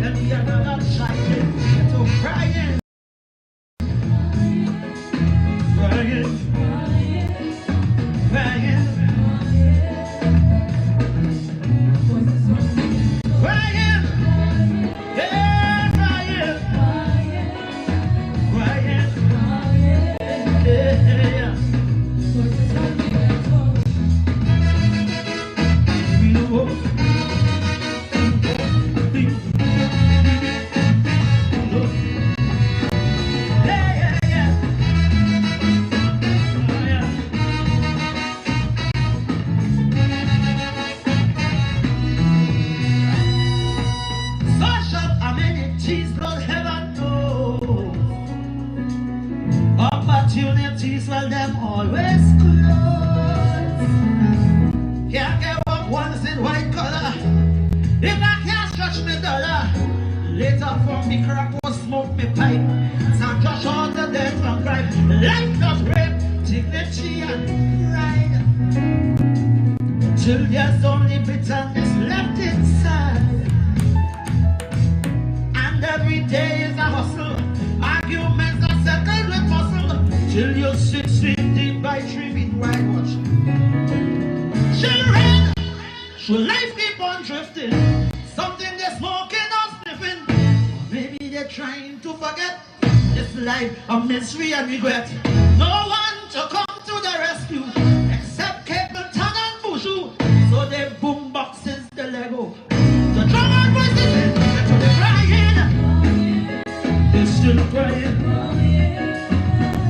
Every other shining, so crying, crying, crying, crying, yeah, crying, crying, yeah. We know. Social amenities, God heaven knows. Opportunities, well, them always close. Can't get up once in white collar. If I can't stretch me dollar, later from me crack or smoke me pipe. Some just out the death from crime. Life does rape, dignity and pride. Till there's only bitterness left inside. And every day is a hustle. Arguments are settled with muscle. Till you sit deep by trimming whitewash. Children, should life keep on drifting? Something they're smoking or sniffing. Maybe they're trying to forget this life of misery and regret. No one to come to the rescue except Capleton and Bushu. So they boom boxes the Lego. The drum and voices in, so they're crying. They're still crying.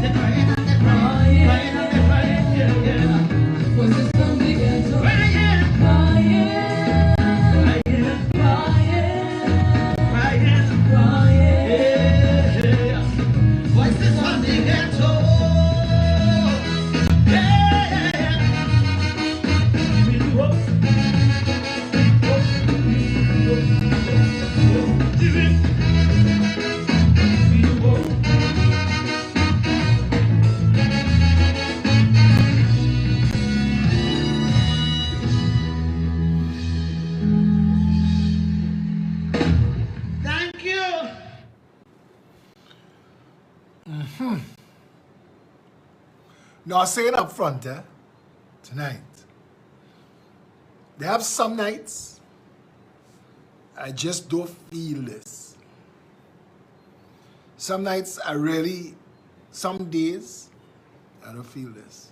They're crying and they're crying. Crying and they're crying. Yeah, yeah. Voices from the ghetto. Crying. Voices from the ghetto. Yeah. We do hope. Thank you. Now, saying up front, tonight, they have some nights I just don't feel this. Some nights I really, some days I don't feel this.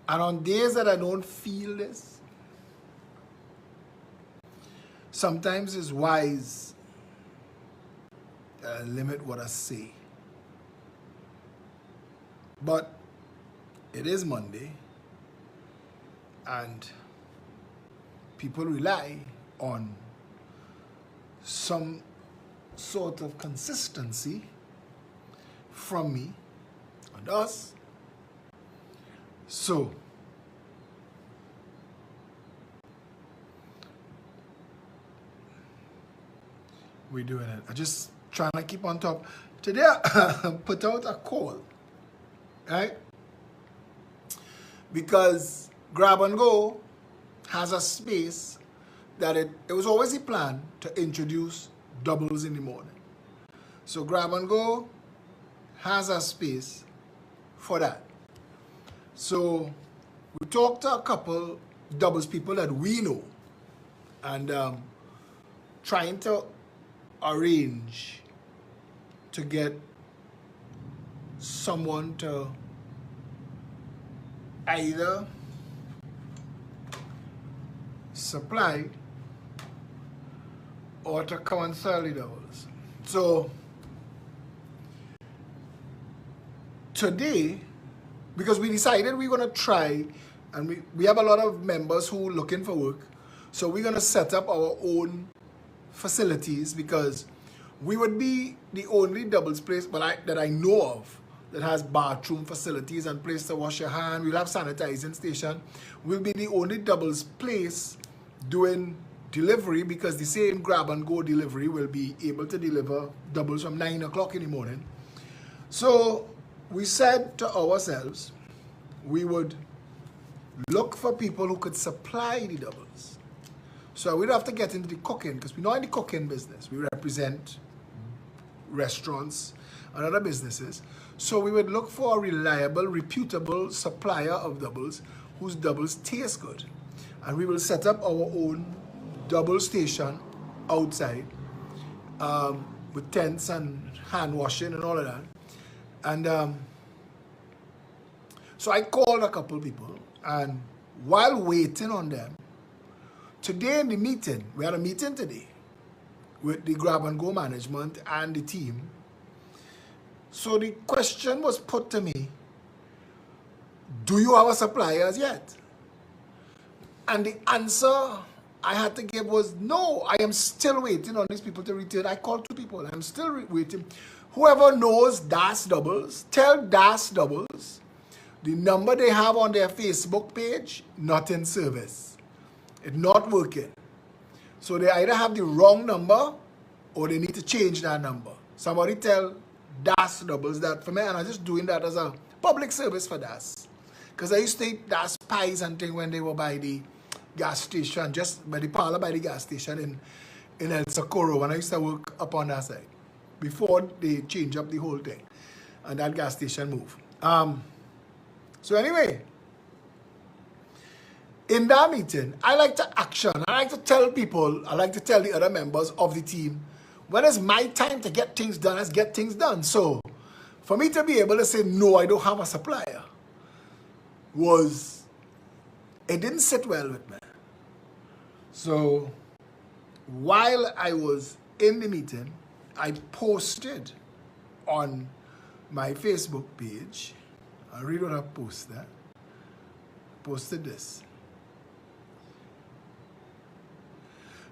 And on days that I don't feel this, sometimes it's wise that I limit what I say. But it is Monday, and people rely on some sort of consistency from me and us. So, we're doing it. I just trying to keep on top. Today, I put out a call, right? Because Grab and Go has a space that it was always the plan to introduce doubles in the morning. So Grab and Go has a space for that. So we talked to a couple doubles people that we know and trying to arrange to get someone to either supply or to come and sell the doubles. So today, because we decided we're going to try, and we have a lot of members who are looking for work, so we're going to set up our own facilities, because we would be the only doubles place that I know of that has bathroom facilities and place to wash your hand. We'll have sanitizing station. We'll be the only doubles place doing delivery, because the same Grab and Go delivery will be able to deliver doubles from 9 o'clock in the morning. So we said to ourselves, we would look for people who could supply the doubles. So we'd have to get into the cooking, because we're not in the cooking business. We represent restaurants and other businesses. So we would look for a reliable, reputable supplier of doubles whose doubles taste good. And we will set up our own double station outside with tents and hand washing and all of that. And so I called a couple people, and while waiting on them, today in the meeting, we had a meeting today with the grab and go management and the team. So the question was put to me, do you have a suppliers yet? And the answer I had to give was no, I am still waiting on these people to return. I called 2 people, I'm still waiting. Whoever knows Das Doubles, tell Das Doubles the number they have on their Facebook page, not in service. It's not working. So they either have the wrong number or they need to change that number. Somebody tell Das Doubles that for me, and I'm just doing that as a public service for Das. Because I used to eat Das pies and things when they were by the gas station, just by the parlor by the gas station in El Socorro, when I used to work up on that side, before they change up the whole thing and that gas station move. So anyway, in that meeting, I like to action. I like to tell people, I like to tell the other members of the team, when it's my time to get things done, let's get things done. So for me to be able to say, no, I don't have a supplier, it didn't sit well with me. So while I was in the meeting, I posted on my Facebook page, I read what I posted this.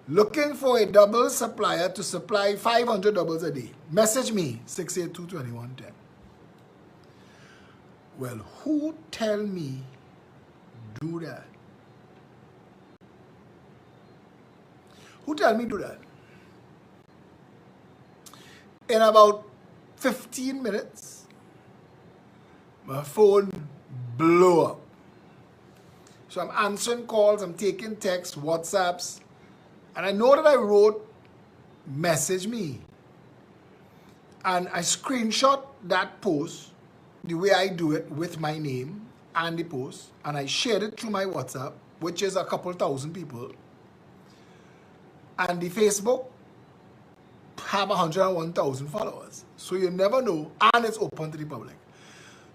Looking for a double supplier to supply 500 doubles a day. Message me, 682-2110. Well, who tell me do that? Who tell me do that? In about 15 minutes, my phone blew up. So I'm answering calls, I'm taking texts, WhatsApps, and I know that I wrote, message me. And I screenshot that post, the way I do it, with my name and the post, and I shared it through my WhatsApp, which is a couple thousand people. And the Facebook have 101,000 followers. So you never know, and it's open to the public.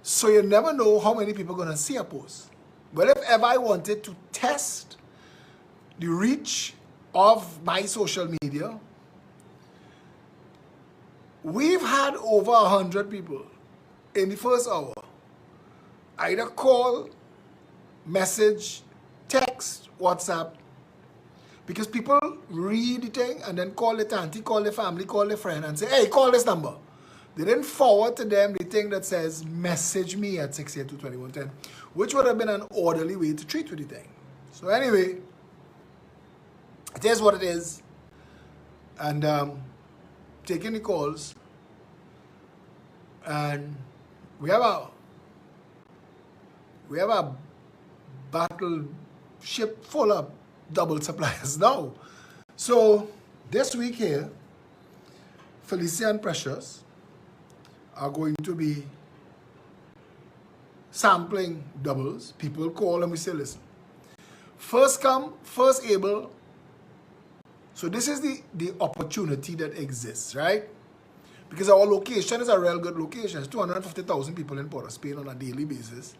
So you never know how many people are going to see a post. Well, if ever I wanted to test the reach of my social media, we've had over 100 people in the first hour either call, message, text, WhatsApp, because people read the thing and then call the auntie, call the family, call the friend and say, hey, call this number. They didn't forward to them the thing that says, message me at 682-2110, which would have been an orderly way to treat with the thing. So anyway, it is what it is. And taking the calls. And we have a battleship full of double suppliers now. So this week here, Felicia and Precious are going to be sampling doubles. People call and we say, listen, first come, first able. So this is the opportunity that exists, right? Because our location is a real good location. It's 250,000 people in Port of Spain on a daily basis.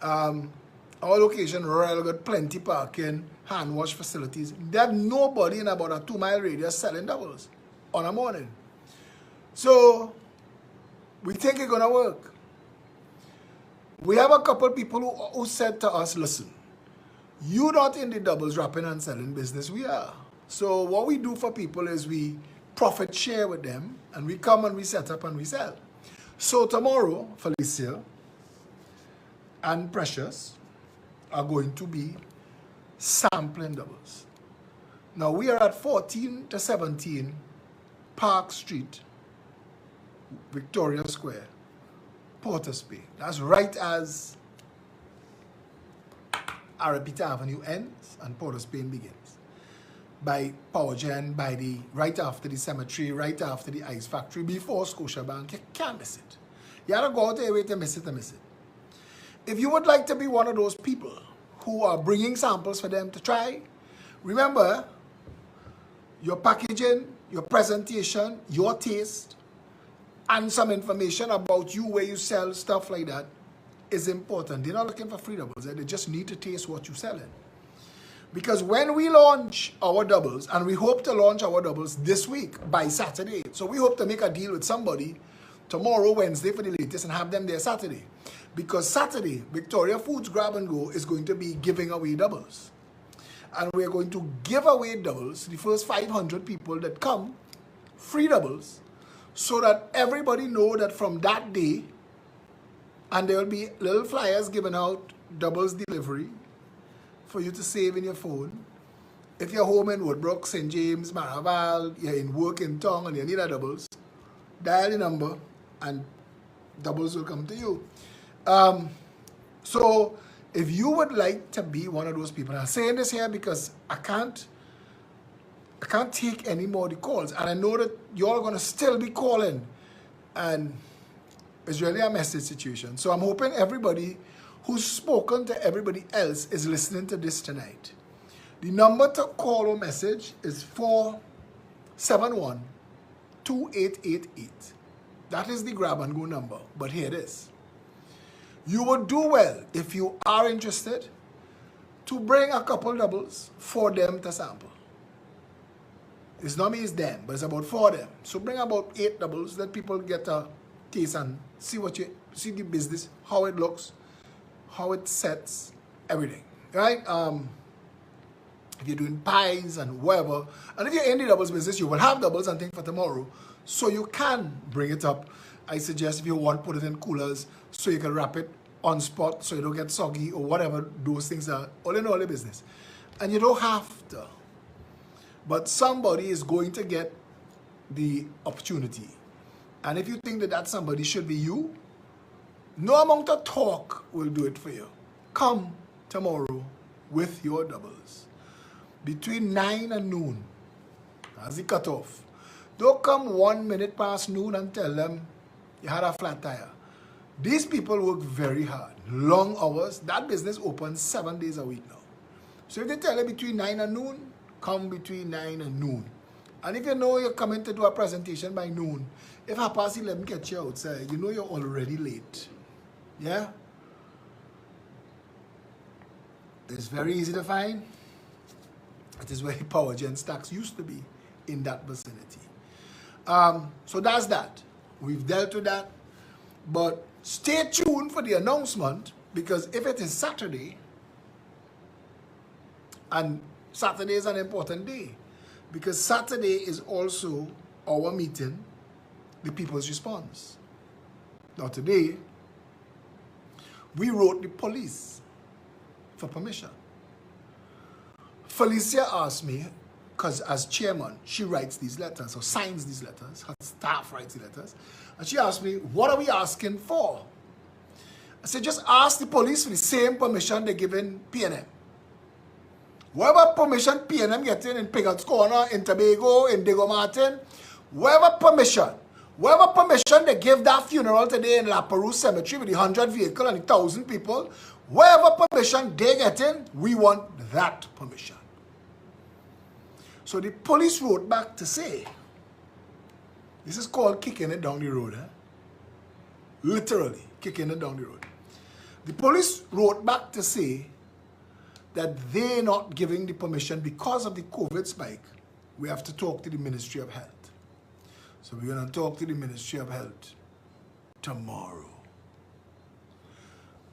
Our location, real good, plenty parking, hand wash facilities. There's nobody in about a 2-mile radius selling doubles on a morning. So we think it's gonna work. We have a couple people who said to us, listen, you're not in the doubles wrapping and selling business, we are. So what we do for people is we profit share with them, and we come and we set up and we sell. So tomorrow, Felicia and Precious are going to be sampling doubles. Now we are at 14 to 17 Park Street, Victoria Square, Port of Spain. That's right as Arapita Avenue ends and Port of Spain begins. by PowerGen, by right after the cemetery, right after the ice factory, before Scotiabank. You can't miss it. You gotta go out there wait to miss it, to miss it. If you would like to be one of those people who are bringing samples for them to try, remember, your packaging, your presentation, your taste, and some information about you, where you sell, stuff like that, is important. They're not looking for free doubles. They just need to taste what you're selling. Because when we launch our doubles, and we hope to launch our doubles this week by Saturday, so we hope to make a deal with somebody tomorrow, Wednesday for the latest, and have them there Saturday. Because Saturday, Victoria Foods Grab and Go is going to be giving away doubles. And we're going to give away doubles, the first 500 people that come, free doubles, so that everybody know that from that day, and there will be little flyers given out, doubles delivery, for you to save in your phone. If you're home in Woodbrook, St. James, Maraval, you're in work in town and you need a doubles, dial the number and doubles will come to you. So if you would like to be one of those people, I'm saying this here because I can't take any more of the calls, and I know that you're going to still be calling, and it's really a message situation. So I'm hoping everybody who's spoken to everybody else is listening to this tonight. The number to call or message is 471-2888. That is the grab and go number. But here it is. You would do well, if you are interested, to bring a couple doubles for them to sample. It's not me, it's them, but it's about 4 of them. So bring about 8 doubles, let people get a taste and see see the business, how it looks, how it sets, everything, right? If you're doing pies and whatever, and if you're in the doubles business, you will have doubles and things for tomorrow, so you can bring it up. I suggest if you want, put it in coolers so you can wrap it on spot so you don't get soggy or whatever those things are. All in all, the business. And you don't have to. But somebody is going to get the opportunity. And if you think that that somebody should be you, no amount of talk will do it for you. Come tomorrow with your doubles. Between 9 and noon, as the cutoff. Don't come 1 minute past noon and tell them you had a flat tire. These people work very hard, long hours. That business opens 7 days a week now. So if they tell you between 9 and noon, come between 9 and noon. And if you know you're coming to do a presentation by noon, if 11:30 gets you outside, you know you're already late. Yeah? It's very easy to find. It is where the PowerGen stacks used to be, in that vicinity. So that's that. We've dealt with that. But stay tuned for the announcement, because if it is Saturday, and Saturday is an important day, because Saturday is also our meeting, the People's Response. Now today, we wrote the police for permission. Felicia asked me, because as chairman, she writes these letters, or signs these letters, her staff writes the letters, and she asked me, what are we asking for? I said, just ask the police for the same permission they're giving PNM. Whatever permission PNM getting in Pigot's Corner, in Tobago, in Diego Martin, whatever permission they give that funeral today in La Perouse Cemetery with the 100 vehicle and the 1,000 people, whatever permission they getting, we want that permission. So the police wrote back to say, this is called kicking it down the road. Literally, kicking it down the road. The police wrote back to say that they're not giving the permission because of the COVID spike. We have to talk to the Ministry of Health. So we're going to talk to the Ministry of Health tomorrow.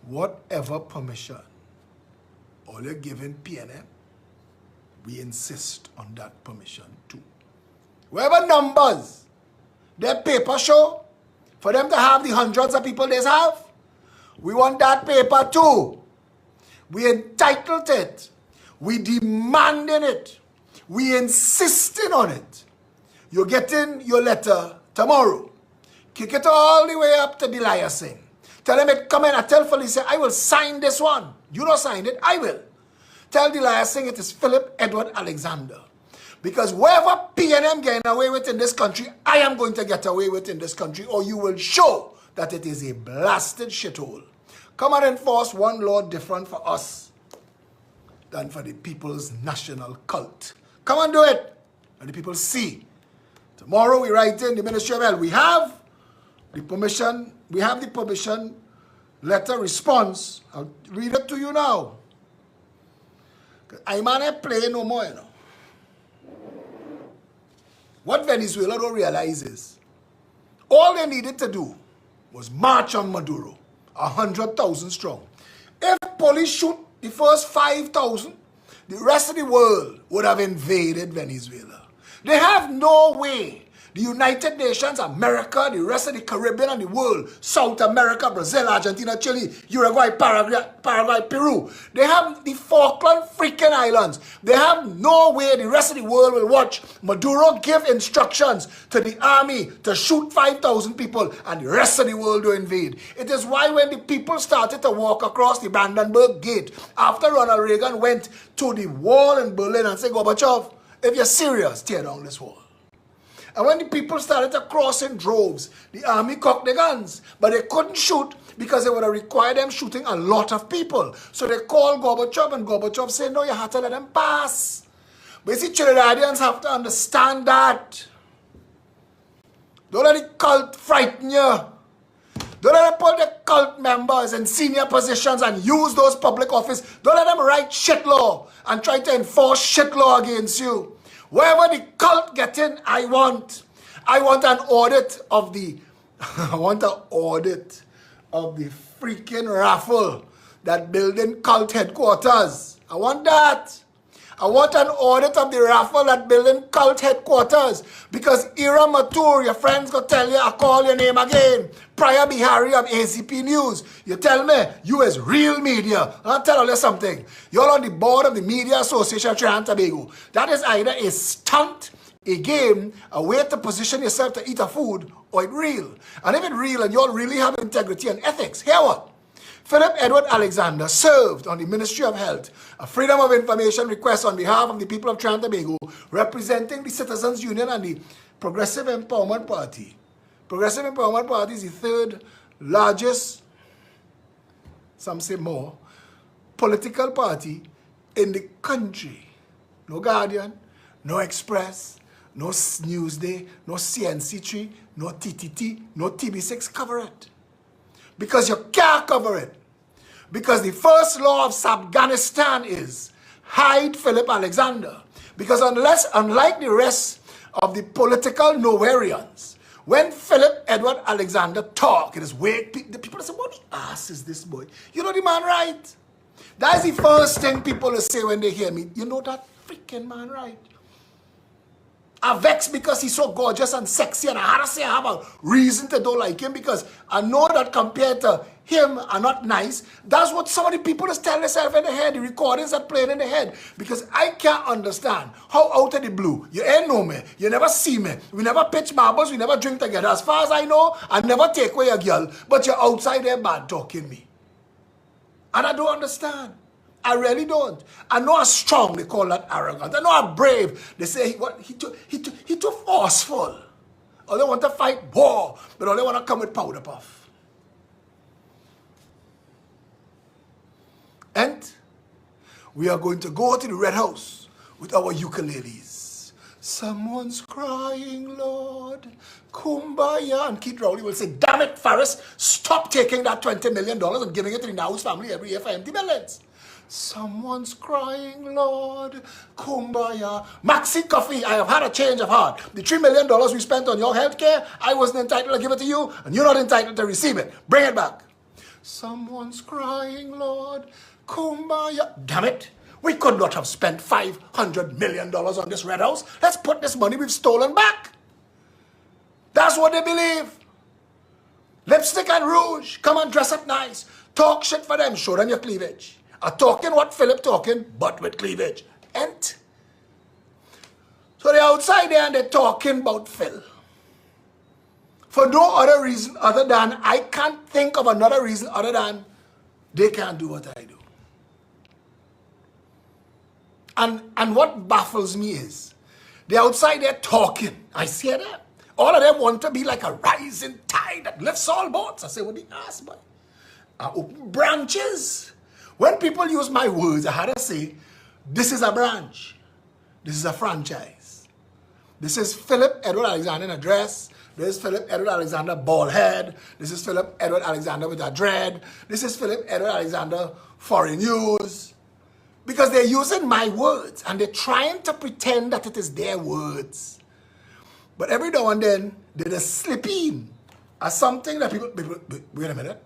Whatever permission all you're giving PNM, we insist on that permission too. Whatever numbers their paper show, for them to have the hundreds of people they have, we want that paper too. We entitled to it. We demanding it. We insisting on it. You're getting your letter tomorrow. Kick it all the way up to Delia Singh. Tell him it come in. I tell Felicia, I will sign this one. You don't sign it, I will. Tell Delia Singh it is Phillip Edward Alexander. Because whatever PNM getting away with in this country, I am going to get away with in this country, or you will show that it is a blasted shithole. Come and enforce one law different for us than for the people's national cult. Come and do it, and the people see. Tomorrow we write in the Ministry of Health. We have the permission letter response. I'll read it to you now. I can't play no more, you know. What Venezuela don't realize is, all they needed to do was march on Maduro, 100,000 strong. If police shoot the first 5,000, the rest of the world would have invaded Venezuela. They have no way. The United Nations, America, the rest of the Caribbean and the world, South America, Brazil, Argentina, Chile, Uruguay, Paraguay, Peru. They have the Falkland freaking Islands. They have no way the rest of the world will watch Maduro give instructions to the army to shoot 5,000 people and the rest of the world will invade. It is why when the people started to walk across the Brandenburg Gate after Ronald Reagan went to the wall in Berlin and said, Gorbachev, if you're serious, tear down this wall. And when the people started to cross in droves, the army cocked their guns, but they couldn't shoot because it would have required them shooting a lot of people. So they called Gorbachev, and Gorbachev said, no, you have to let them pass. But you see, Trinidadians have to understand that. Don't let the cult frighten you. Don't let them put the cult members in senior positions and use those public office. Don't let them write shit law and try to enforce shit law against you. Wherever the cult get in, I want an audit of the, I want an audit of the freaking raffle that building cult headquarters. I want that. I want an audit of the raffle that building cult headquarters. Because Ira Matur, your friends go tell you, I call your name again. Prior Bihari of ACP News. You tell me, you is real media. I'll tell you something. You're on the board of the Media Association of Trinidad and Tobago. That is either a stunt, a game, a way to position yourself to eat a food, or it's real. And if it's real and you all really have integrity and ethics, hear what? Phillip Edward Alexander served on the Ministry of Health, a Freedom of Information request on behalf of the people of Trinidad and Tobago, representing the Citizens Union and the Progressive Empowerment Party. Progressive Empowerment Party is the third largest, some say more, political party in the country. No Guardian, no Express, no Newsday, no CNC3, no TTT, no TB6 cover it. Because you can't cover it. Because the first law of Afghanistan is hide Phillip Alexander. Because unlike the rest of the political nowhereans, when Phillip Edward Alexander talk, it is way, the people say, what the ass is this boy? You know the man right? That is the first thing people will say when they hear me. You know that freaking man right? I'm vexed because he's so gorgeous and sexy, and I had to say I have a reason to don't like him because I know that compared to him are not nice. That's what some of the people just tell themselves in the head, the recordings that playing in the head. Because I can't understand how out of the blue, you ain't know me, you never see me, we never pitch marbles, we never drink together. As far as I know, I never take away a girl, but you're outside there bad talking me. And I don't understand. I really don't. I know how strong they call that arrogant. I know how brave they say he too forceful. Or they want to fight war, but all they want to come with powder puff. And we are going to go to the Red House with our ukuleles. Someone's crying, Lord, kumbaya. And Keith Rowley will say, damn it, Farris, stop taking that $20 million and giving it to the Now's family every year for empty millions. Someone's crying, Lord, kumbaya. Maxi Coffee, I have had a change of heart. The $3 million we spent on your health care, I wasn't entitled to give it to you, and you're not entitled to receive it. Bring it back. Someone's crying, Lord, kumbaya. Damn it. We could not have spent $500 million on this Red House. Let's put this money we've stolen back. That's what they believe. Lipstick and rouge. Come and dress up nice. Talk shit for them. Show them your cleavage. Are talking what Phillip talking, but with cleavage. And so they're outside there and they're talking about Phil. For no other reason other than, I can't think of another reason other than they can't do what I do. And what baffles me is, They're outside there talking. I see that. All of them want to be like a rising tide that lifts all boats. I say, what the ass, boy? I open branches. When people use my words, I had to say, this is a branch. This is a franchise. This is Phillip Edward Alexander in a dress. This is Phillip Edward Alexander bald head. This is Phillip Edward Alexander with a dread. This is Phillip Edward Alexander foreign news. Because they're using my words and they're trying to pretend that it is their words. But every now and then, they just slip in as something that people, wait a minute,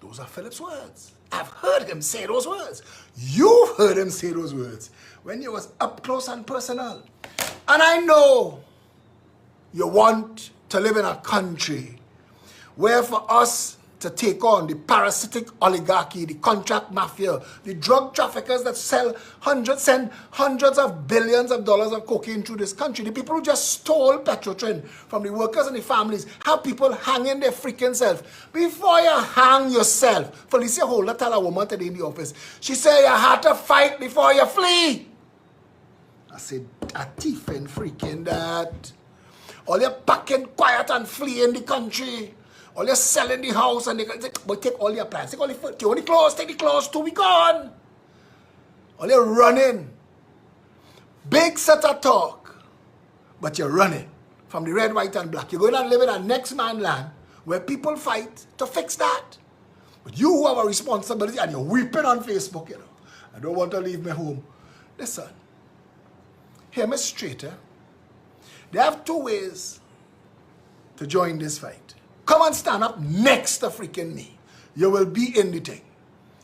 those are Philip's words. I've heard him say those words. You've heard him say those words when you was up close and personal. And I know you want to live in a country where for us to take on the parasitic oligarchy, the contract mafia, the drug traffickers that send hundreds of billions of dollars of cocaine through this country, the people who just stole Petrotrin from the workers and the families, have people hanging their freaking self. Before you hang yourself, Felicia Holder tell a woman today in the office, she said you had to fight before you flee. I said, a thief and freaking that. All you packing quiet and fleeing the country. All you selling the house and they say, but take all your plans. Take all the clothes, take the clothes too, we gone. All you running. Big set of talk. But you're running from the red, white, and black. You're going to live in a next man land where people fight to fix that. But you have a responsibility and you're weeping on Facebook, you know. I don't want to leave my home. Listen. Hear me straight, eh? They have two ways to join this fight. Come and stand up next to freaking me. You will be in the thing.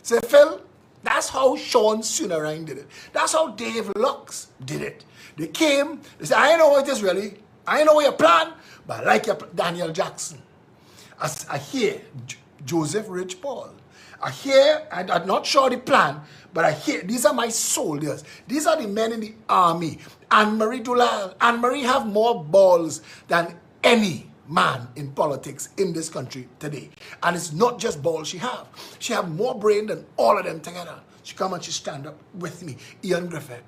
Say, Phil, that's how Sean Sunarine did it. That's how Dave Lux did it. They came, they said, I know what it is really. I know your plan, but I like your Daniel Jackson. I hear Joseph Rich Paul. I hear, I'm not sure the plan, but I hear, these are my soldiers. These are the men in the army. Anne-Marie Dulal. Anne-Marie have more balls than any man in politics in this country today. And it's not just balls she have. She have more brain than all of them together. She come and she stand up with me. Ian Griffith.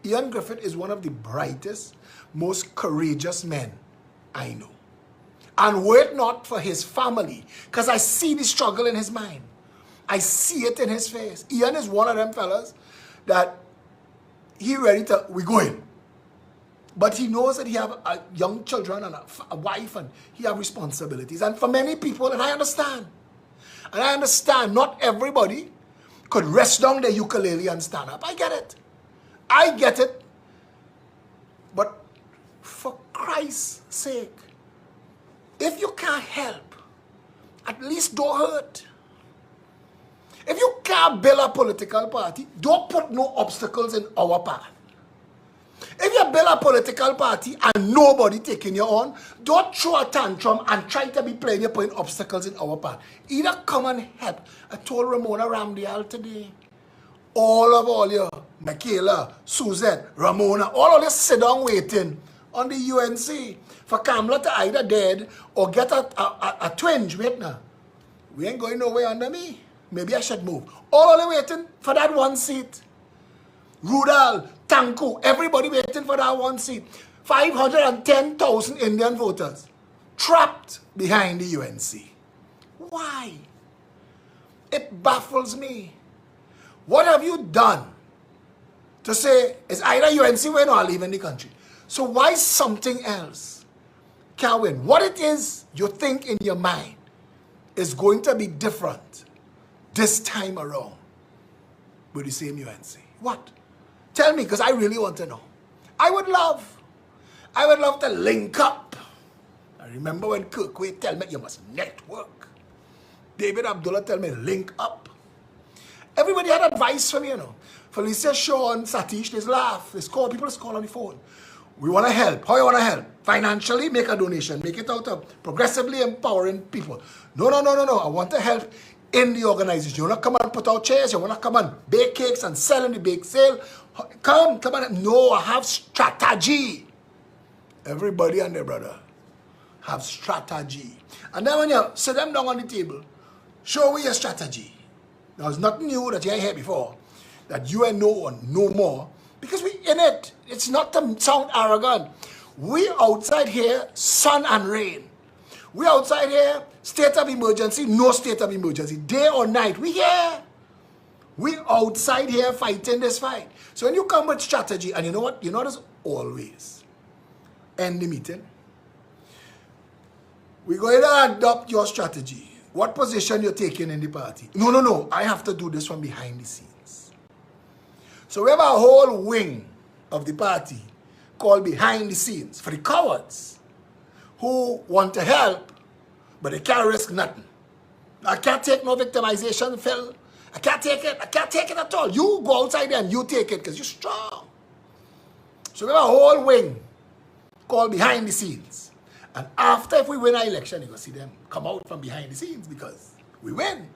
Ian Griffith is one of the brightest, most courageous men I know. And wait not for his family, because I see the struggle in his mind. I see it in his face. Ian is one of them fellas that he ready to, we going. But he knows that he have young children and a wife and he have responsibilities. And for many people, and I understand. And I understand not everybody could rest down their ukulele and stand up. I get it. I get it. But for Christ's sake, if you can't help, at least don't hurt. If you can't build a political party, don't put no obstacles in our path. If you build a political party and nobody taking you on, don't throw a tantrum and try to be playing, you're putting obstacles in our path. Either come and help. I told Ramona Ramdial today, all you, Michaela, Suzette, Ramona, all of you sit down waiting on the UNC for Kamala to either dead or get a twinge. Wait now. We ain't going nowhere under me. Maybe I should move. All of you waiting for that one seat. Rudal, Tanku, everybody waiting for that one seat. 510,000 Indian voters trapped behind the UNC. Why? It baffles me. What have you done to say it's either UNC win or I'll leave in the country? So why something else can win? What it is you think in your mind is going to be different this time around with the same UNC? What? Tell me, because I really want to know. I would love to link up. I remember when Kirkway tell me you must network. David Abdullah tell me link up. Everybody had advice from me, you know. Felicia, Sean, Satish, they laugh. They call, people just call on the phone. We want to help. How you want to help? Financially, make a donation. Make it out of progressively empowering people. No. I want to help in the organization. You want to come and put out chairs. You want to come and bake cakes and sell in the bake sale. Come on. No, I have strategy. Everybody and their brother have strategy. And then when you sit them down on the table, show me your strategy. Now, it's nothing new that you ain't heard before. That you and no one, no more, Because we in it. It's not to sound arrogant. We outside here, sun and rain. We outside here, state of emergency, no state of emergency. Day or night, we here. We outside here fighting this fight. So when you come with strategy, and you know what? You notice always end the meeting. We're going to adopt your strategy. What position you're taking in the party? No. I have to do this from behind the scenes. So we have a whole wing of the party called behind the scenes for the cowards who want to help, but they can't risk nothing. I can't take no victimization, Phil. I can't take it. I can't take it at all. You go outside there and you take it because you're strong. So we have a whole wing called behind the scenes. And after, if we win our election, you're going to see them come out from behind the scenes because we win.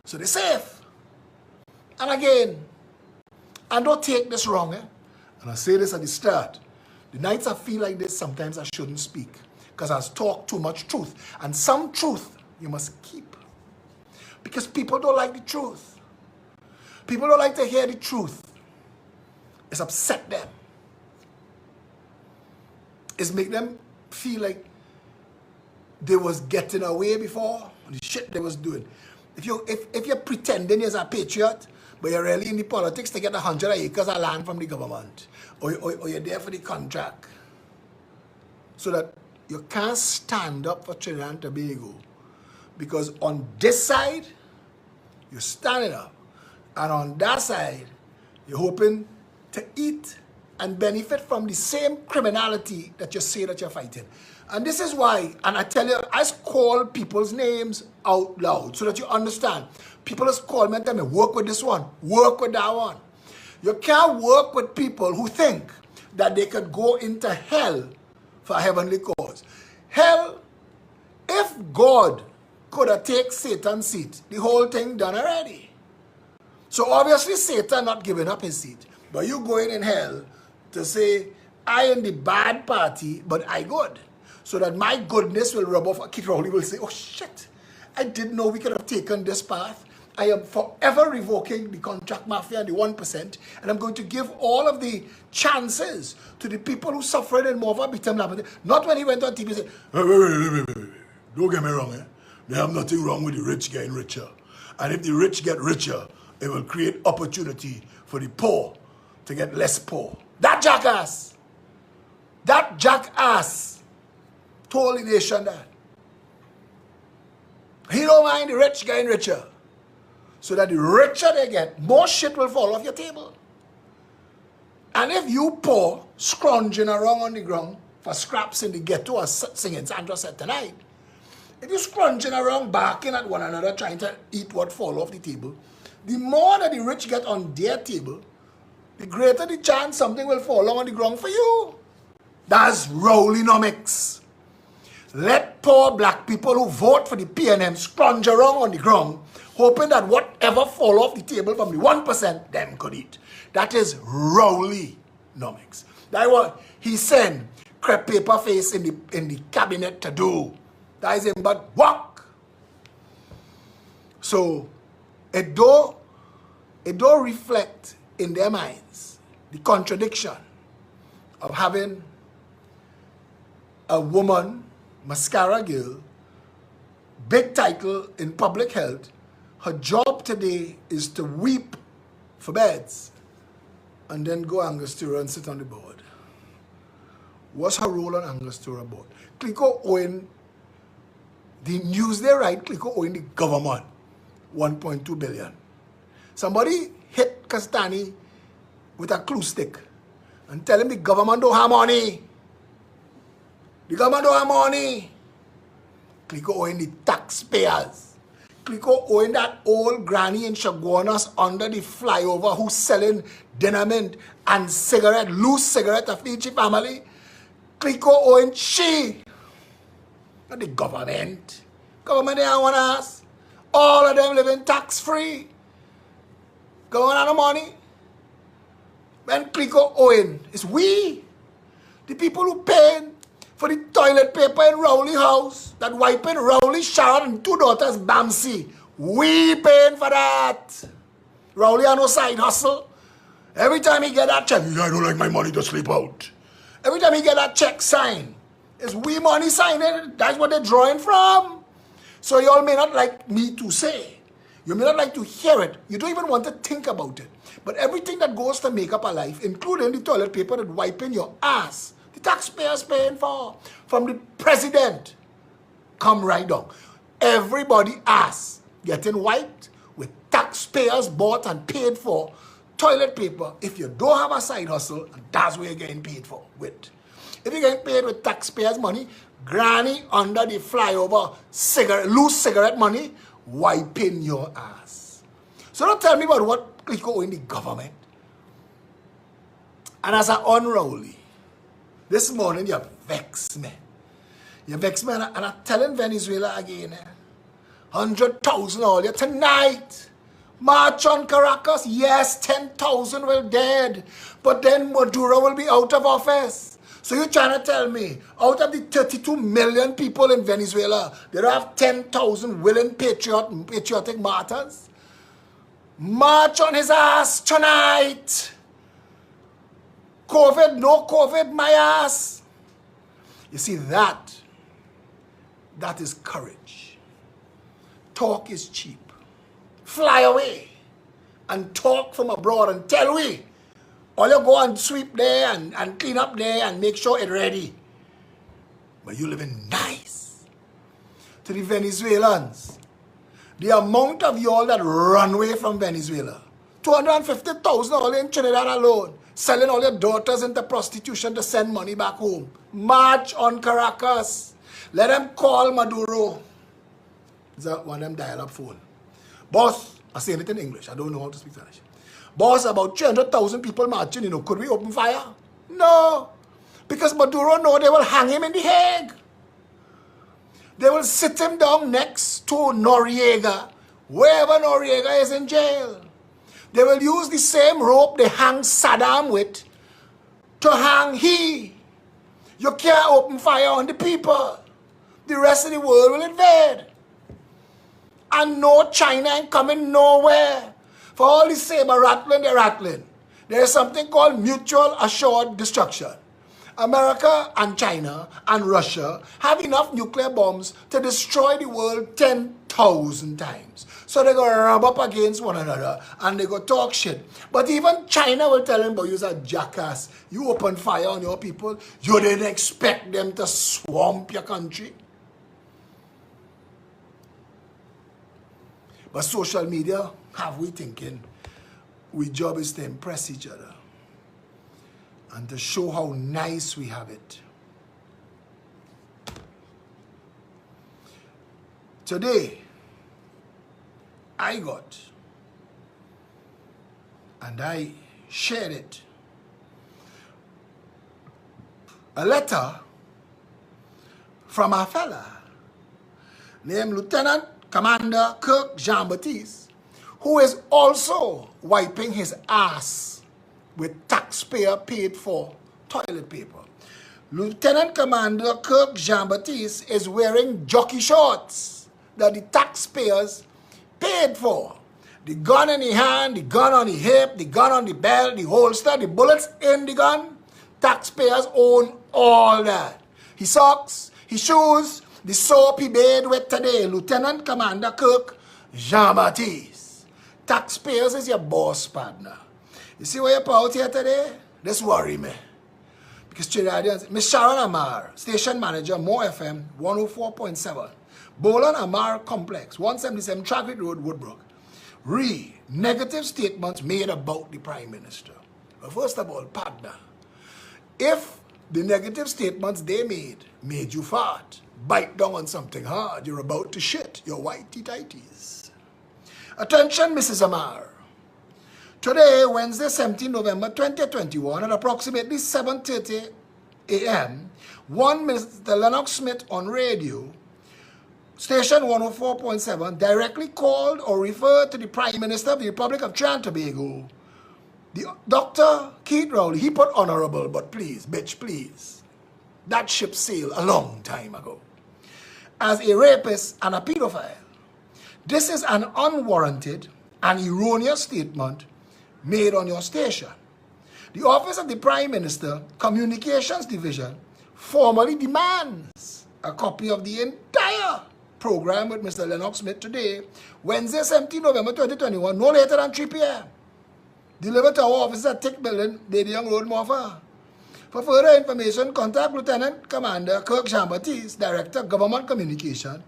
So they're safe. And again, and don't take this wrong, and I say this at the start. The nights I feel like this, sometimes I shouldn't speak because I talk too much truth. And some truth you must keep. Because people don't like the truth. People don't like to hear the truth. It's upset them. It's make them feel like they was getting away before the shit they was doing. If you're pretending you're a patriot, but you're really in the politics to get 100 acres of land from the government, or you're there for the contract, so that you can't stand up for Trinidad and Tobago, because on this side you're standing up, and on that side you're hoping to eat and benefit from the same criminality that you say that you're fighting. And this is why, and I tell you, I call people's names out loud so that you understand. People just call me and tell me, work with this one, work with that one. You can't work with people who think that they could go into hell for a heavenly cause. Hell, if God could have taken Satan's seat, the whole thing done already. So obviously Satan not giving up his seat. But you going in hell to say, I am the bad party, but I good. So that my goodness will rub off. Kid Rowley will say, oh shit, I didn't know we could have taken this path. I am forever revoking the contract mafia and the 1%, and I'm going to give all of the chances to the people who suffered in Mova Bitam. Not when he went on TV and said, wait. Don't get me wrong, There have nothing wrong with the rich getting richer. And if the rich get richer, it will create opportunity for the poor to get less poor. That jackass told the nation that. He don't mind the rich getting richer. So that the richer they get, more shit will fall off your table. And if you poor, scrounging around on the ground for scraps in the ghetto or singing Sandra said tonight, if you're scrounging around barking at one another trying to eat what fall off the table, the more that the rich get on their table, the greater the chance something will fall on the ground for you. That's Rowley-nomics. Let poor black people who vote for the PNM scrounge around on the ground, hoping that whatever fall off the table from the 1%, them could eat. That is Rowley-nomics. That's what he sent crepe paper face in the cabinet to do. That is him but work. So it don't reflect in their minds the contradiction of having a woman, mascara girl, big title in public health. Her job today is to weep for beds and then go Angostura and sit on the board. What's her role on Angostura board? Clico owing, the news they write, Clico owing the government 1.2 billion. Somebody hit Castani with a clue stick and tell him the government don't have money. The government don't have money. Clico owing the taxpayers. Clico owing that old granny in Chaguanas under the flyover who's selling dinner mint and cigarette, loose cigarette to feed your family. Clico owing she. Not the government. Government they want us. All of them living tax-free. Going on the money. When Clico owing, it's we. The people who paying for the toilet paper in Rowley house, that wiping Rowley, Sharon, and 2 daughters, Bamsi. We paying for that. Rowley on no side hustle. Every time he get that check, I don't like my money to sleep out. Every time he get that check signed, it's we money signing. That's what they're drawing from. So you all may not like me to say. You may not like to hear it. You don't even want to think about it. But everything that goes to make up a life, including the toilet paper that wiping your ass, the taxpayers paying for, from the president, come right down. Everybody ass getting wiped with taxpayers bought and paid for toilet paper. If you don't have a side hustle, and that's where you're getting paid for with. If you're getting paid with taxpayers' money, granny under the flyover loose cigarette money, wiping your ass. So don't tell me about what Clico in the government. And as I unrolly, this morning you vex me. You vex me, and I'm telling Venezuela again, 100,000 all year tonight. March on Caracas, yes, 10,000 will dead. But then Maduro will be out of office. So you're trying to tell me, out of the 32 million people in Venezuela, there are 10,000 willing patriotic martyrs? March on his ass tonight. COVID, no COVID, my ass. You see, that is courage. Talk is cheap. Fly away and talk from abroad and tell we. All you go and sweep there and clean up there and make sure it's ready. But you living nice. To the Venezuelans, the amount of y'all that run away from Venezuela, 250,000 all in Trinidad alone, selling all your daughters into prostitution to send money back home. March on Caracas. Let them call Maduro. Is that one of them dial-up phone? Boss, I say it in English. I don't know how to speak Spanish. Boss, about 300,000 people marching, could we open fire? No. Because Maduro know they will hang him in The Hague. They will sit him down next to Noriega, wherever Noriega is in jail. They will use the same rope they hang Saddam with to hang he. You can't open fire on the people. The rest of the world will invade. And no, China ain't coming nowhere. For all the saber rattling, they're rattling. There is something called mutual assured destruction. America and China and Russia have enough nuclear bombs to destroy the world 10,000 times. So they're going to rub up against one another and they're going to talk shit. But even China will tell them, but you're a jackass. You open fire on your people. You didn't expect them to swamp your country. But social media have we thinking our job is to impress each other and to show how nice we have it. Today, I got, and I shared it, a letter from a fella named Lieutenant Commander Kirk Jean-Baptiste, who is also wiping his ass with taxpayer paid for toilet paper. Lieutenant Commander Kirk Jean-Baptiste is wearing jockey shorts that the taxpayers paid for. The gun in the hand, the gun on the hip, the gun on the belt, the holster, the bullets in the gun. Taxpayers own all that. His socks, his shoes, the soap he bathed with today. Lieutenant Commander Kirk Jean-Baptiste. Taxpayers is your boss partner. You see why you're out here today? This worry me. Because Trinidadians, Miss Sharon Amar, station manager, More FM, 104.7, Bolan Amar Complex, 177 Traffic Road, Woodbrook. Negative statements made about the Prime Minister. Well, first of all, partner, if the negative statements they made you fart, bite down on something hard, you're about to shit your whitey tighties. Attention, Mrs. Amar. Today, Wednesday, 17 November 2021, at approximately 7:30 a.m., one Mr. Lennox Smith on radio, station 104.7, directly called or referred to the Prime Minister of the Republic of Trinidad and Tobago, the Dr. Keith Rowley. He put honorable, but please, bitch, please. That ship sailed a long time ago. As a rapist and a pedophile. This is an unwarranted and erroneous statement made on your station. The Office of the Prime Minister, Communications Division, formally demands a copy of the entire program with Mr. Lennox Smith today, Wednesday, 17 November 2021, no later than 3 p.m. Delivered to our office at Tick Building, Lady Young Road, Morpha. For further information, contact Lieutenant Commander Kirk Jean-Baptiste, Director, Government Communication,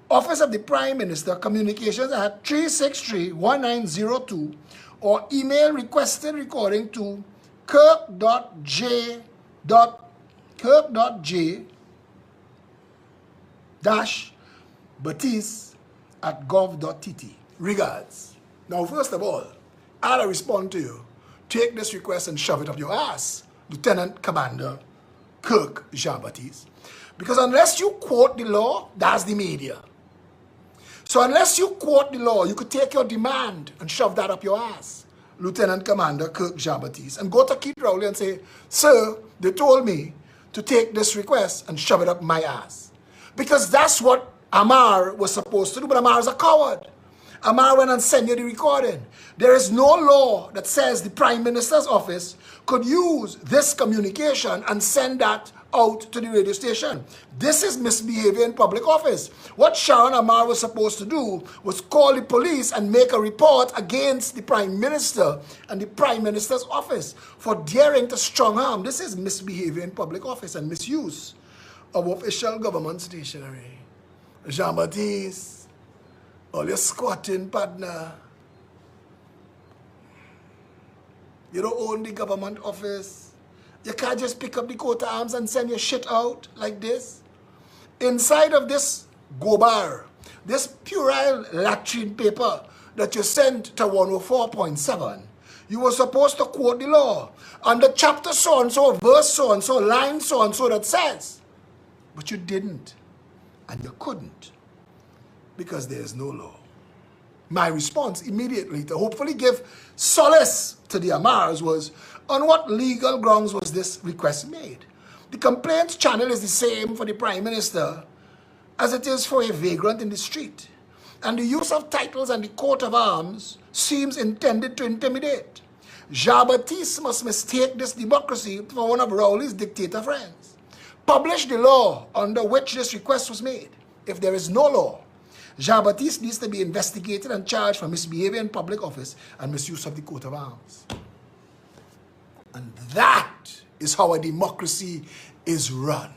Office of the Prime Minister, Communications at 363-1902, or email requested recording to kirk.j.baptiste@gov.tt. Regards. Now, first of all, I'll respond to you. Take this request and shove it up your ass, Lieutenant Commander Kirk Jean-Baptiste. Because unless you quote the law, that's the media. So unless you quote the law, you could take your demand and shove that up your ass, Lieutenant Commander Kirk Jean-Baptiste, and go to Keith Rowley and say, sir, they told me to take this request and shove it up my ass. Because that's what Amar was supposed to do, but Amar is a coward. Amar went and sent you the recording. There is no law that says the Prime Minister's office could use this communication and send that out to the radio station. This is misbehavior in public office. What Sharon Amar was supposed to do was call the police and make a report against the Prime Minister and the Prime Minister's office for daring to strong arm. This is misbehavior in public office and misuse of official government stationery. Jean-Baptiste, all your squatting partner. You don't own the government office. You can't just pick up the coat of arms and send your shit out like this. Inside of this gobar, this puerile latrine paper that you sent to 104.7, you were supposed to quote the law under chapter so-and-so, verse so-and-so, line so-and-so that says. But you didn't. And you couldn't. Because there is no law. My response immediately to hopefully give solace to the Amars was, on what legal grounds was this request made? The complaint channel is the same for the Prime Minister as it is for a vagrant in the street. And the use of titles and the coat of arms seems intended to intimidate. Jean-Baptiste must mistake this democracy for one of Rowley's dictator friends. Publish the law under which this request was made. If there is no law, Jean-Baptiste needs to be investigated and charged for misbehavior in public office and misuse of the coat of arms. And that is how a democracy is run.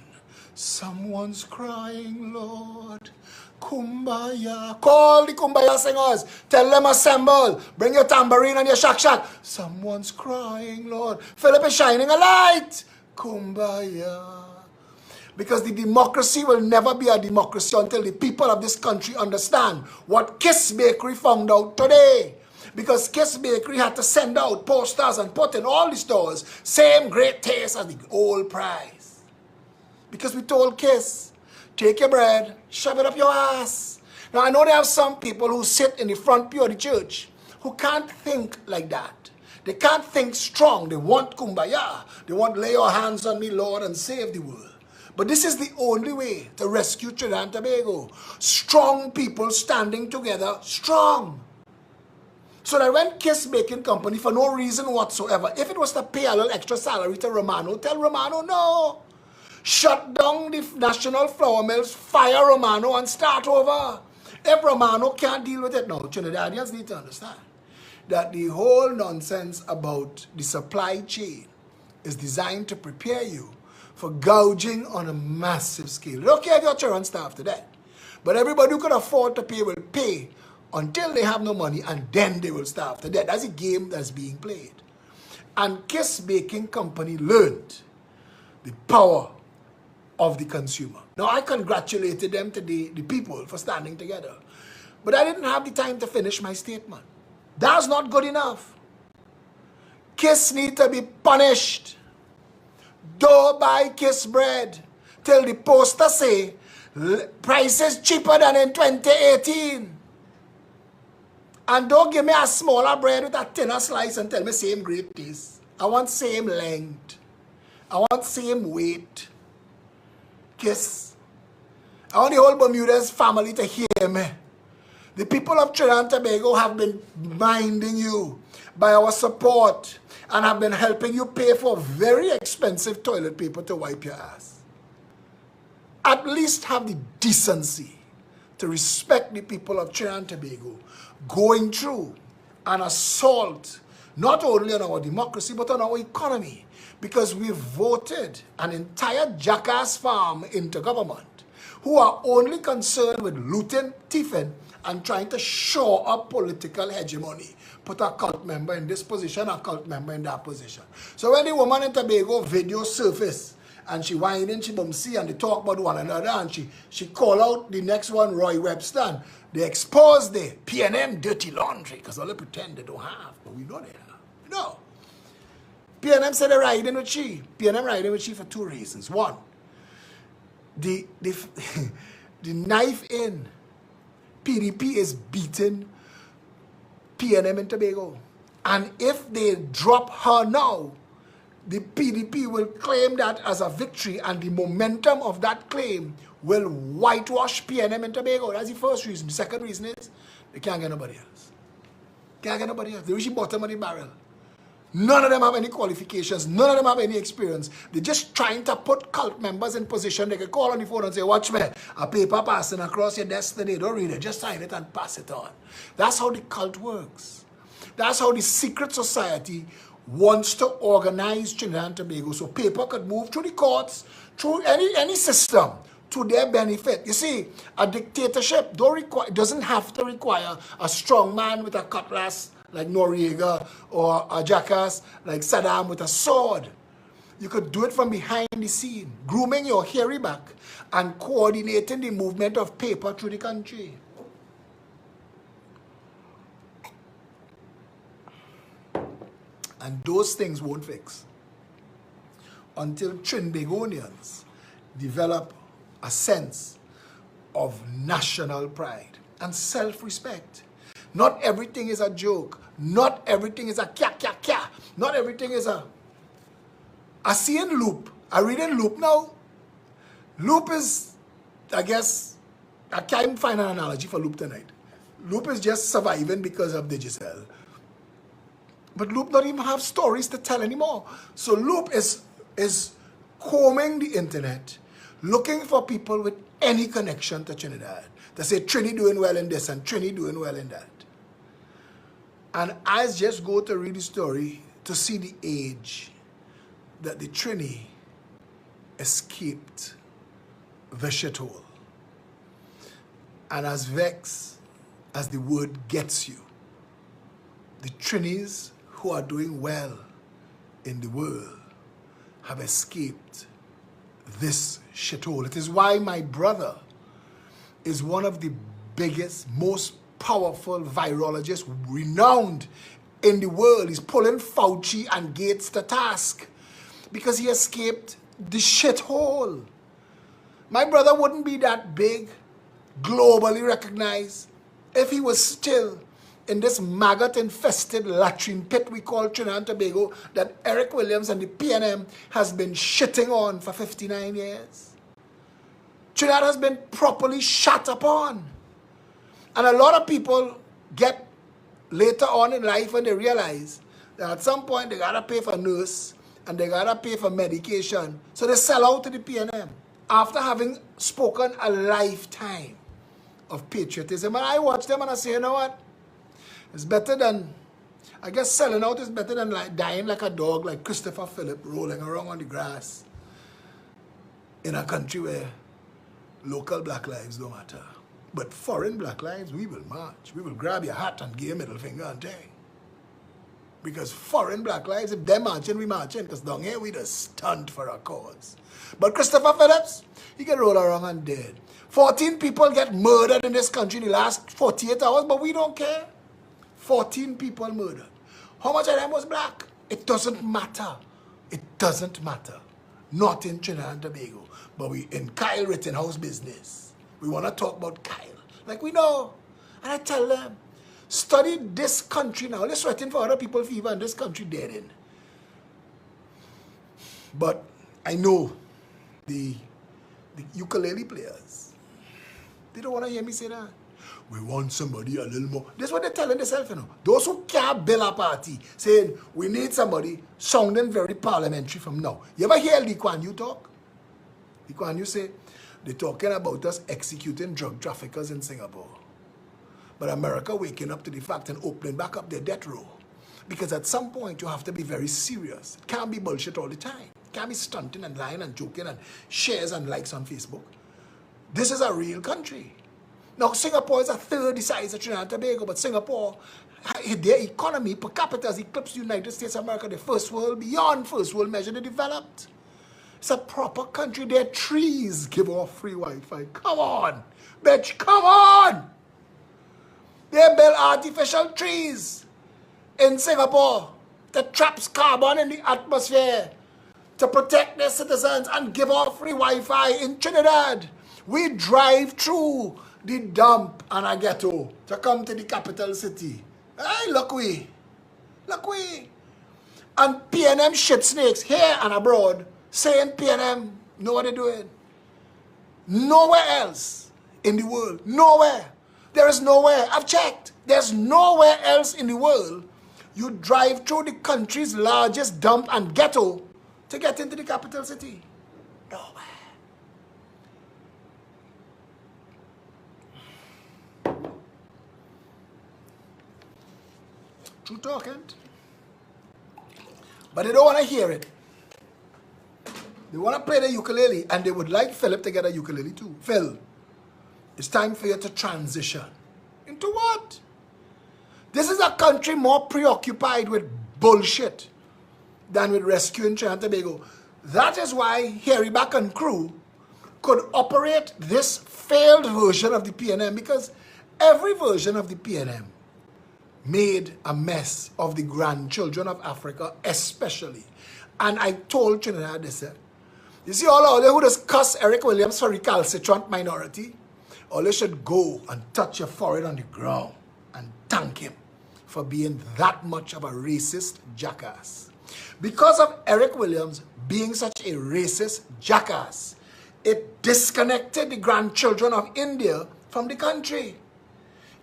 Someone's crying, Lord, Kumbaya. Call the Kumbaya singers. Tell them assemble. Bring your tambourine and your shak-shak. Someone's crying, Lord. Phillip is shining a light. Kumbaya. Because the democracy will never be a democracy until the people of this country understand what Kiss Bakery found out today. Because Kiss Bakery had to send out posters and put in all the stores, same great taste as the old price. Because we told Kiss, take your bread, shove it up your ass. Now I know there are some people who sit in the front pew of the church who can't think like that. They can't think strong. They want kumbaya. They want lay your hands on me, Lord, and save the world. But this is the only way to rescue Trinidad and Tobago. Strong people standing together, strong. So that when Kiss Baking Company, for no reason whatsoever, if it was to pay a little extra salary to Romano, tell Romano no. Shut down the national flour mills, fire Romano and start over. If Romano can't deal with it now, Trinidadians need to understand that the whole nonsense about the supply chain is designed to prepare you for gouging on a massive scale. They don't care if your children starve to death. But everybody who can afford to pay will pay until they have no money, and then they will starve to death. That's a game that's being played. And Kiss Baking Company learned the power of the consumer. Now, I congratulated them today, the people, for standing together. But I didn't have the time to finish my statement. That's not good enough. Kiss need to be punished. Don't buy Kiss bread till the poster say prices cheaper than in 2018. And don't give me a smaller bread with a thinner slice and tell me same great taste. I want same length. I want same weight. Kiss. I want the whole Bermudez family to hear me. The people of Trinidad and Tobago have been minding you by our support and have been helping you pay for very expensive toilet paper to wipe your ass. At least have the decency to respect the people of Trinidad and Tobago going through an assault not only on our democracy but on our economy, because we voted an entire jackass farm into government who are only concerned with looting, thieving, and trying to shore up political hegemony. Put a cult member in this position, a cult member in that position. So when the woman in Tobago video surface, and she whining, she bumsy, and they talk about one another, and she call out the next one, Roy Webster. They expose the PNM dirty laundry, because all they pretend they don't have, but we know they have. No. PNM said they're riding with she. PNM riding with she for two reasons. One, the knife in PDP is beating PNM in Tobago. And if they drop her now, the PDP will claim that as a victory, and the momentum of that claim will whitewash PNM in Tobago. That's the first reason. The second reason is they can't get nobody else. Can't get nobody else. They reach the bottom of the barrel. None of them have any qualifications. None of them have any experience. They're just trying to put cult members in position. They can call on the phone and say, watch me, a paper passing across your desk today. Don't read it. Just sign it and pass it on. That's how the cult works. That's how the secret society wants to organize Trinidad and Tobago. So paper could move through the courts, through any system, to their benefit. You see, a dictatorship doesn't have to require a strong man with a cutlass like Noriega, or a jackass like Saddam with a sword. You could do it from behind the scene, grooming your hairy back and coordinating the movement of paper through the country. And those things won't fix until Trinbagonians develop a sense of national pride and self-respect. Not everything is a joke. Not everything is a kya. Not everything is a... I see in Loop. I read in Loop now. Loop is, I guess, I can't find an analogy for Loop tonight. Loop is just surviving because of Digicel. But Loop don't even have stories to tell anymore. So Loop is combing the internet, looking for people with any connection to Trinidad. They say Trini doing well in this and Trini doing well in that. And I just go to read the story to see the age that the Trini escaped the shithole. And as vexed as the word gets you, the Trinis who are doing well in the world have escaped this shithole. It is why my brother is one of the biggest, most powerful virologists, renowned in the world. He's pulling Fauci and Gates to task because he escaped the shithole. My brother wouldn't be that big, globally recognized, if he was still in this maggot-infested latrine pit we call Trinidad and Tobago that Eric Williams and the PNM has been shitting on for 59 years. Trinidad has been properly shat upon. And a lot of people get later on in life when they realize that at some point they gotta pay for nurse and they gotta pay for medication. So they sell out to the PNM after having spoken a lifetime of patriotism. And I watch them and I say, you know what? It's better than, I guess selling out is better than like dying like a dog like Christopher Phillip rolling around on the grass in a country where local black lives don't matter. But foreign black lives, we will march. We will grab your hat and give you a middle finger and tell. Because foreign black lives, if they're marching, we marching. Because down here, we just stunned for our cause. But Christopher Phillips, he get rolled around and dead. 14 people get murdered in this country in the last 48 hours, but we don't care. 14 people murdered. How much of them was black? It doesn't matter. It doesn't matter. Not in Trinidad and Tobago. But we in Kyle Rittenhouse business. We want to talk about Kyle. Like we know. And I tell them, study this country now. Let's waiting for other people fever and this country dead in. But I know the ukulele players, they don't want to hear me say that. we want somebody a little more. This is what they're telling themselves, you know. Those who can't build a party, saying, we need somebody sounding very parliamentary from now. You ever hear Lee Kuan Yew talk? Lee Kuan Yew say, they're talking about us executing drug traffickers in Singapore. But America waking up to the fact and opening back up their death row. Because at some point, you have to be very serious. It can't be bullshit all the time. It can't be stunting and lying and joking and shares and likes on Facebook. This is a real country. Now, Singapore is a third the size of Trinidad and Tobago, but Singapore, their economy per capita has eclipsed the United States of America, the first world, beyond first world measure, they developed. It's a proper country. Their trees give off free Wi-Fi. Come on, bitch, come on! They build artificial trees in Singapore that traps carbon in the atmosphere to protect their citizens and give off free Wi-Fi in Trinidad. We drive through the dump and a ghetto to come to the capital city. Hey, look we. And PNM shit snakes here and abroad saying PNM know what they're doing. Nowhere else in the world. Nowhere. There is nowhere. I've checked. There's nowhere else in the world you drive through the country's largest dump and ghetto to get into the capital city. Nowhere. True talking. But they don't want to hear it. They want to play the ukulele, and they would like Phillip to get a ukulele too. Phil, it's time for you to transition. Into what? This is a country more preoccupied with bullshit than with rescuing Trinidad and Tobago. That is why Harry Back and crew could operate this failed version of the PNM, because every version of the PNM made a mess of the grandchildren of Africa, especially. And I told Trinidad this, you see all they who just cuss Eric Williams for recalcitrant minority, all they should go and touch your forehead on the ground and thank him for being that much of a racist jackass. Because of Eric Williams being such a racist jackass, it disconnected the grandchildren of India from the country.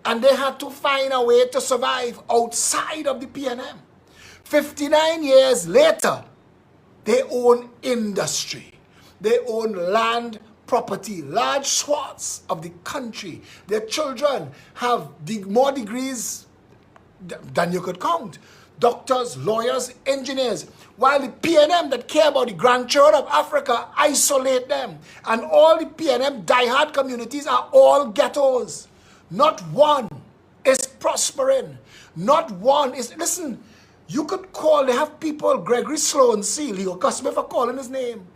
And they had to find a way to survive outside of the PNM. 59 years later, they own industry. They own land, property, large swaths of the country. Their children have more degrees than you could count. Doctors, lawyers, engineers. While the PNM that care about the grandchildren of Africa isolate them. And all the PNM diehard communities are all ghettos. Not one is prospering. Not one is... Listen, you could call... They have people, Gregory Sloan Seal. He'll cuss me for calling his name.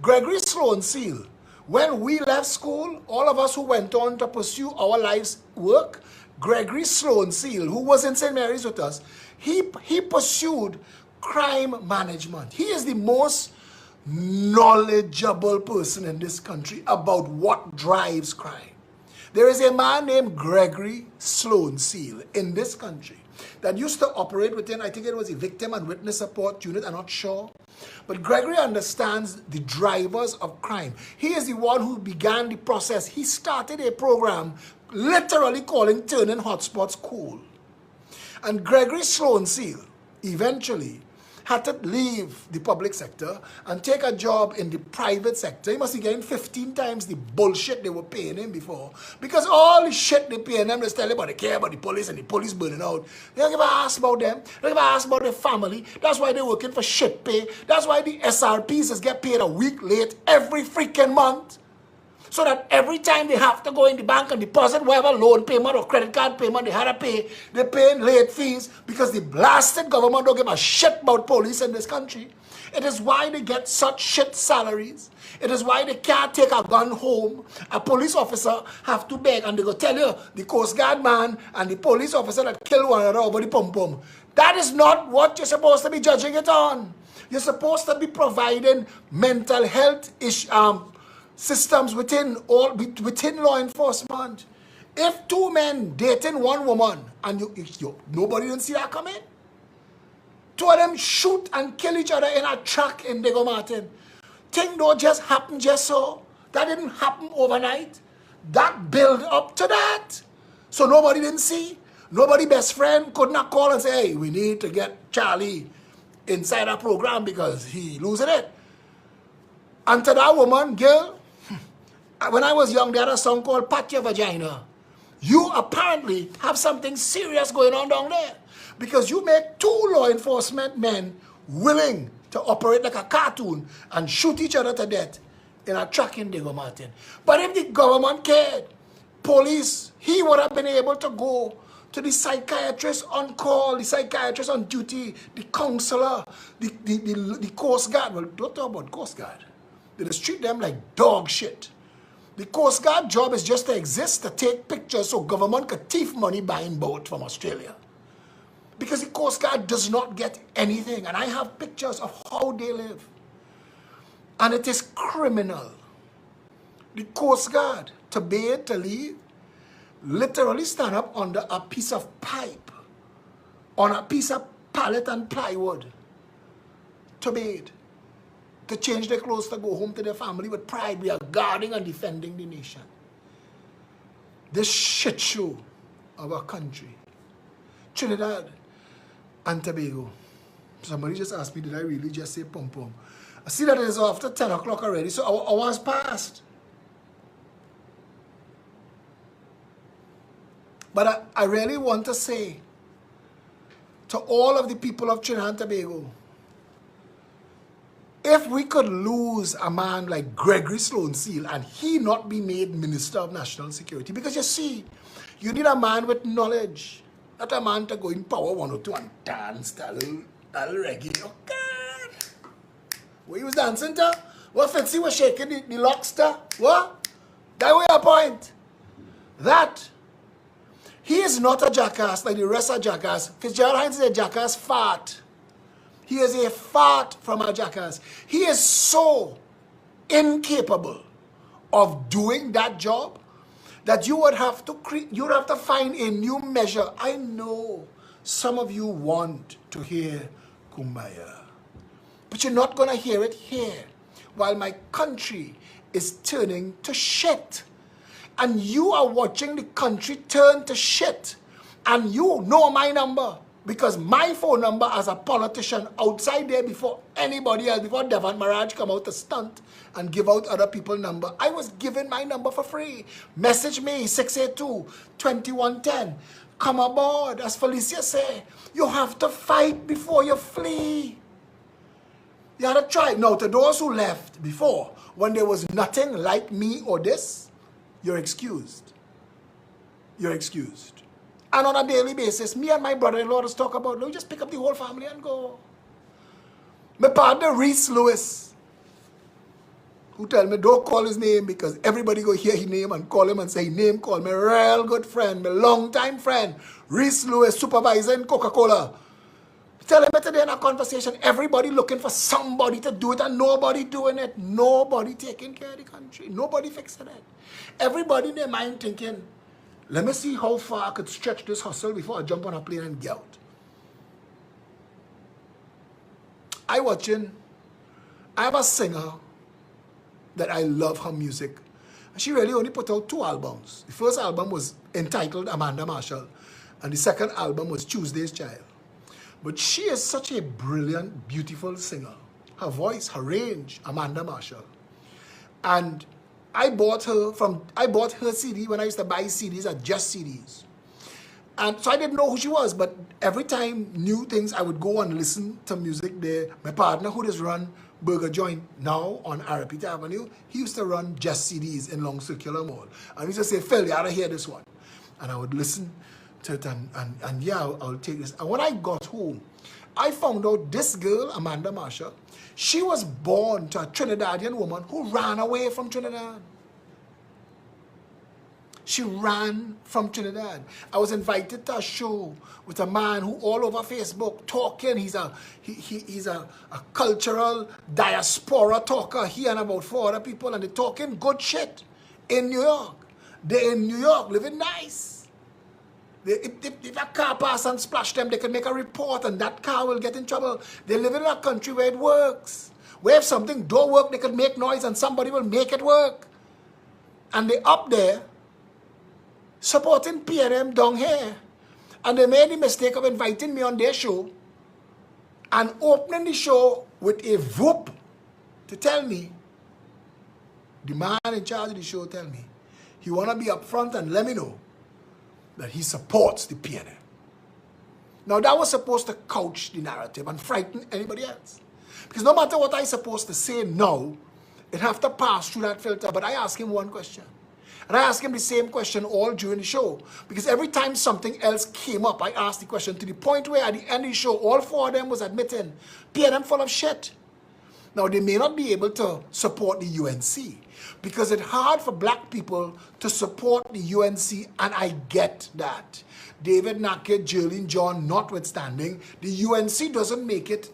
Gregory Sloan Seal. When we left school, all of us who went on to pursue our life's work, Gregory Sloan Seal, who was in St. Mary's with us, he pursued crime management. He is the most knowledgeable person in this country about what drives crime. There is a man named Gregory Sloan Seal in this country that used to operate within, I think it was a victim and witness support unit, I'm not sure. But Gregory understands the drivers of crime. He is the one who began the process. He started a program literally calling turning hotspots cool. And Gregory Sloan Seal eventually had to leave the public sector and take a job in the private sector. He must be getting 15 times the bullshit they were paying him before. Because all the shit they paying them, they tell about they care about the police and the police burning out. They don't give a ass about them. They don't give a ass about their family. That's why they're working for shit pay. That's why the SRPs get paid a week late every freaking month. So that every time they have to go in the bank and deposit whatever loan payment or credit card payment they had to pay, they're paying late fees because the blasted government don't give a shit about police in this country. It is why they get such shit salaries. It is why they can't take a gun home. A police officer have to beg, and they go tell you, the Coast Guard man and the police officer that killed one another over the pom-pom. That is not what you're supposed to be judging it on. You're supposed to be providing mental health systems within law enforcement. If two men dating one woman and nobody didn't see that coming, two of them shoot and kill each other in a truck in Diego Martin. Thing don't just happen just so. That didn't happen overnight. That build up to that. So nobody didn't see. Nobody best friend could not call and say, hey, we need to get Charlie inside our program because he losing it. And to that woman, girl, when I was young, they had a song called Pat Your Vagina. You apparently have something serious going on down there because you make two law enforcement men willing to operate like a cartoon and shoot each other to death in a track in Diego Martin. But if the government cared, police, he would have been able to go to the psychiatrist on call, the psychiatrist on duty, the counselor, the Coast Guard. Well, don't talk about Coast Guard. They just treat them like dog shit. The Coast Guard job is just to exist, to take pictures so government could thief money buying boat from Australia. Because the Coast Guard does not get anything. And I have pictures of how they live. And it is criminal. The Coast Guard, to bathe, to leave, literally stand up under a piece of pipe, on a piece of pallet and plywood, to bathe, to change their clothes, to go home to their family with pride. We are guarding and defending the nation. This shit show of our country. Trinidad and Tobago. Somebody just asked me, did I really just say pom pom? I see that it is after 10 o'clock already, so our hours passed. But I really want to say to all of the people of Trinidad and Tobago, if we could lose a man like Gregory Sloan Seal and he not be made Minister of National Security, because you see, you need a man with knowledge, not a man to go in Power 102 and dance a little reggae. Okay. What he was dancing to? What Fitzy was shaking the locks to? What? That way your point. That. He is not a jackass like the rest of jackass. Fitzgerald Hines is a jackass fart. He is a fart from a jackass. He is so incapable of doing that job that you would have to find a new measure. I know some of you want to hear Kumbaya, but you're not going to hear it here while my country is turning to shit. And you are watching the country turn to shit. And you know my number. Because my phone number as a politician outside there before anybody else, before Devon Maraj come out to stunt and give out other people's number, I was given my number for free. Message me, 682-2110. Come aboard. As Felicia say, you have to fight before you flee. You had to try. Now, to those who left before, when there was nothing like me or this, you're excused. You're excused. And on a daily basis, me and my brother-in-law just talk about, no, just pick up the whole family and go. My partner, Reese Lewis, who tell me, don't call his name because everybody go hear his name and call him and say his name, call me real good friend, my long-time friend, Reese Lewis, supervisor in Coca-Cola. Tell him today in a conversation, everybody looking for somebody to do it and nobody doing it. Nobody taking care of the country. Nobody fixing it. Everybody in their mind thinking, let me see how far I could stretch this hustle before I jump on a plane and get out. I have a singer that I love her music. She really only put out 2 albums. The first album was entitled Amanda Marshall, and the second album was Tuesday's Child. But she is such a brilliant, beautiful singer. Her voice, her range, Amanda Marshall. And I bought her CD when I used to buy CDs at Just CDs. And so I didn't know who she was, but every time new things, I would go and listen to music there. My partner, who does run Burger Joint now on Arapita Avenue, he used to run Just CDs in Long Circular Mall. And he used to say, Phil, you gotta hear this one. And I would listen to it and yeah, I'll take this. And when I got home, I found out this girl, Amanda Marshall, she was born to a Trinidadian woman who ran away from Trinidad. She ran from Trinidad. I was invited to a show with a man who all over Facebook talking. He's a cultural diaspora talker. He and about 4 other people, and they're talking good shit in New York. They're in New York living nice. If a car pass and splash them, they can make a report and that car will get in trouble. They live in a country where it works. Where if something don't work, they can make noise and somebody will make it work. And they up there supporting PNM down here. And they made the mistake of inviting me on their show and opening the show with a whoop to tell me, the man in charge of the show tell me, he want to be up front and let me know that he supports the PNM. Now that was supposed to couch the narrative and frighten anybody else. Because no matter what I supposed to say now, it have to pass through that filter. But I asked him one question. And I asked him the same question all during the show. Because every time something else came up, I asked the question to the point where at the end of the show, all four of them was admitting, PNM full of shit. Now, they may not be able to support the UNC because it's hard for black people to support the UNC, and I get that. David Nackett, Jerlyn John notwithstanding, the UNC doesn't make it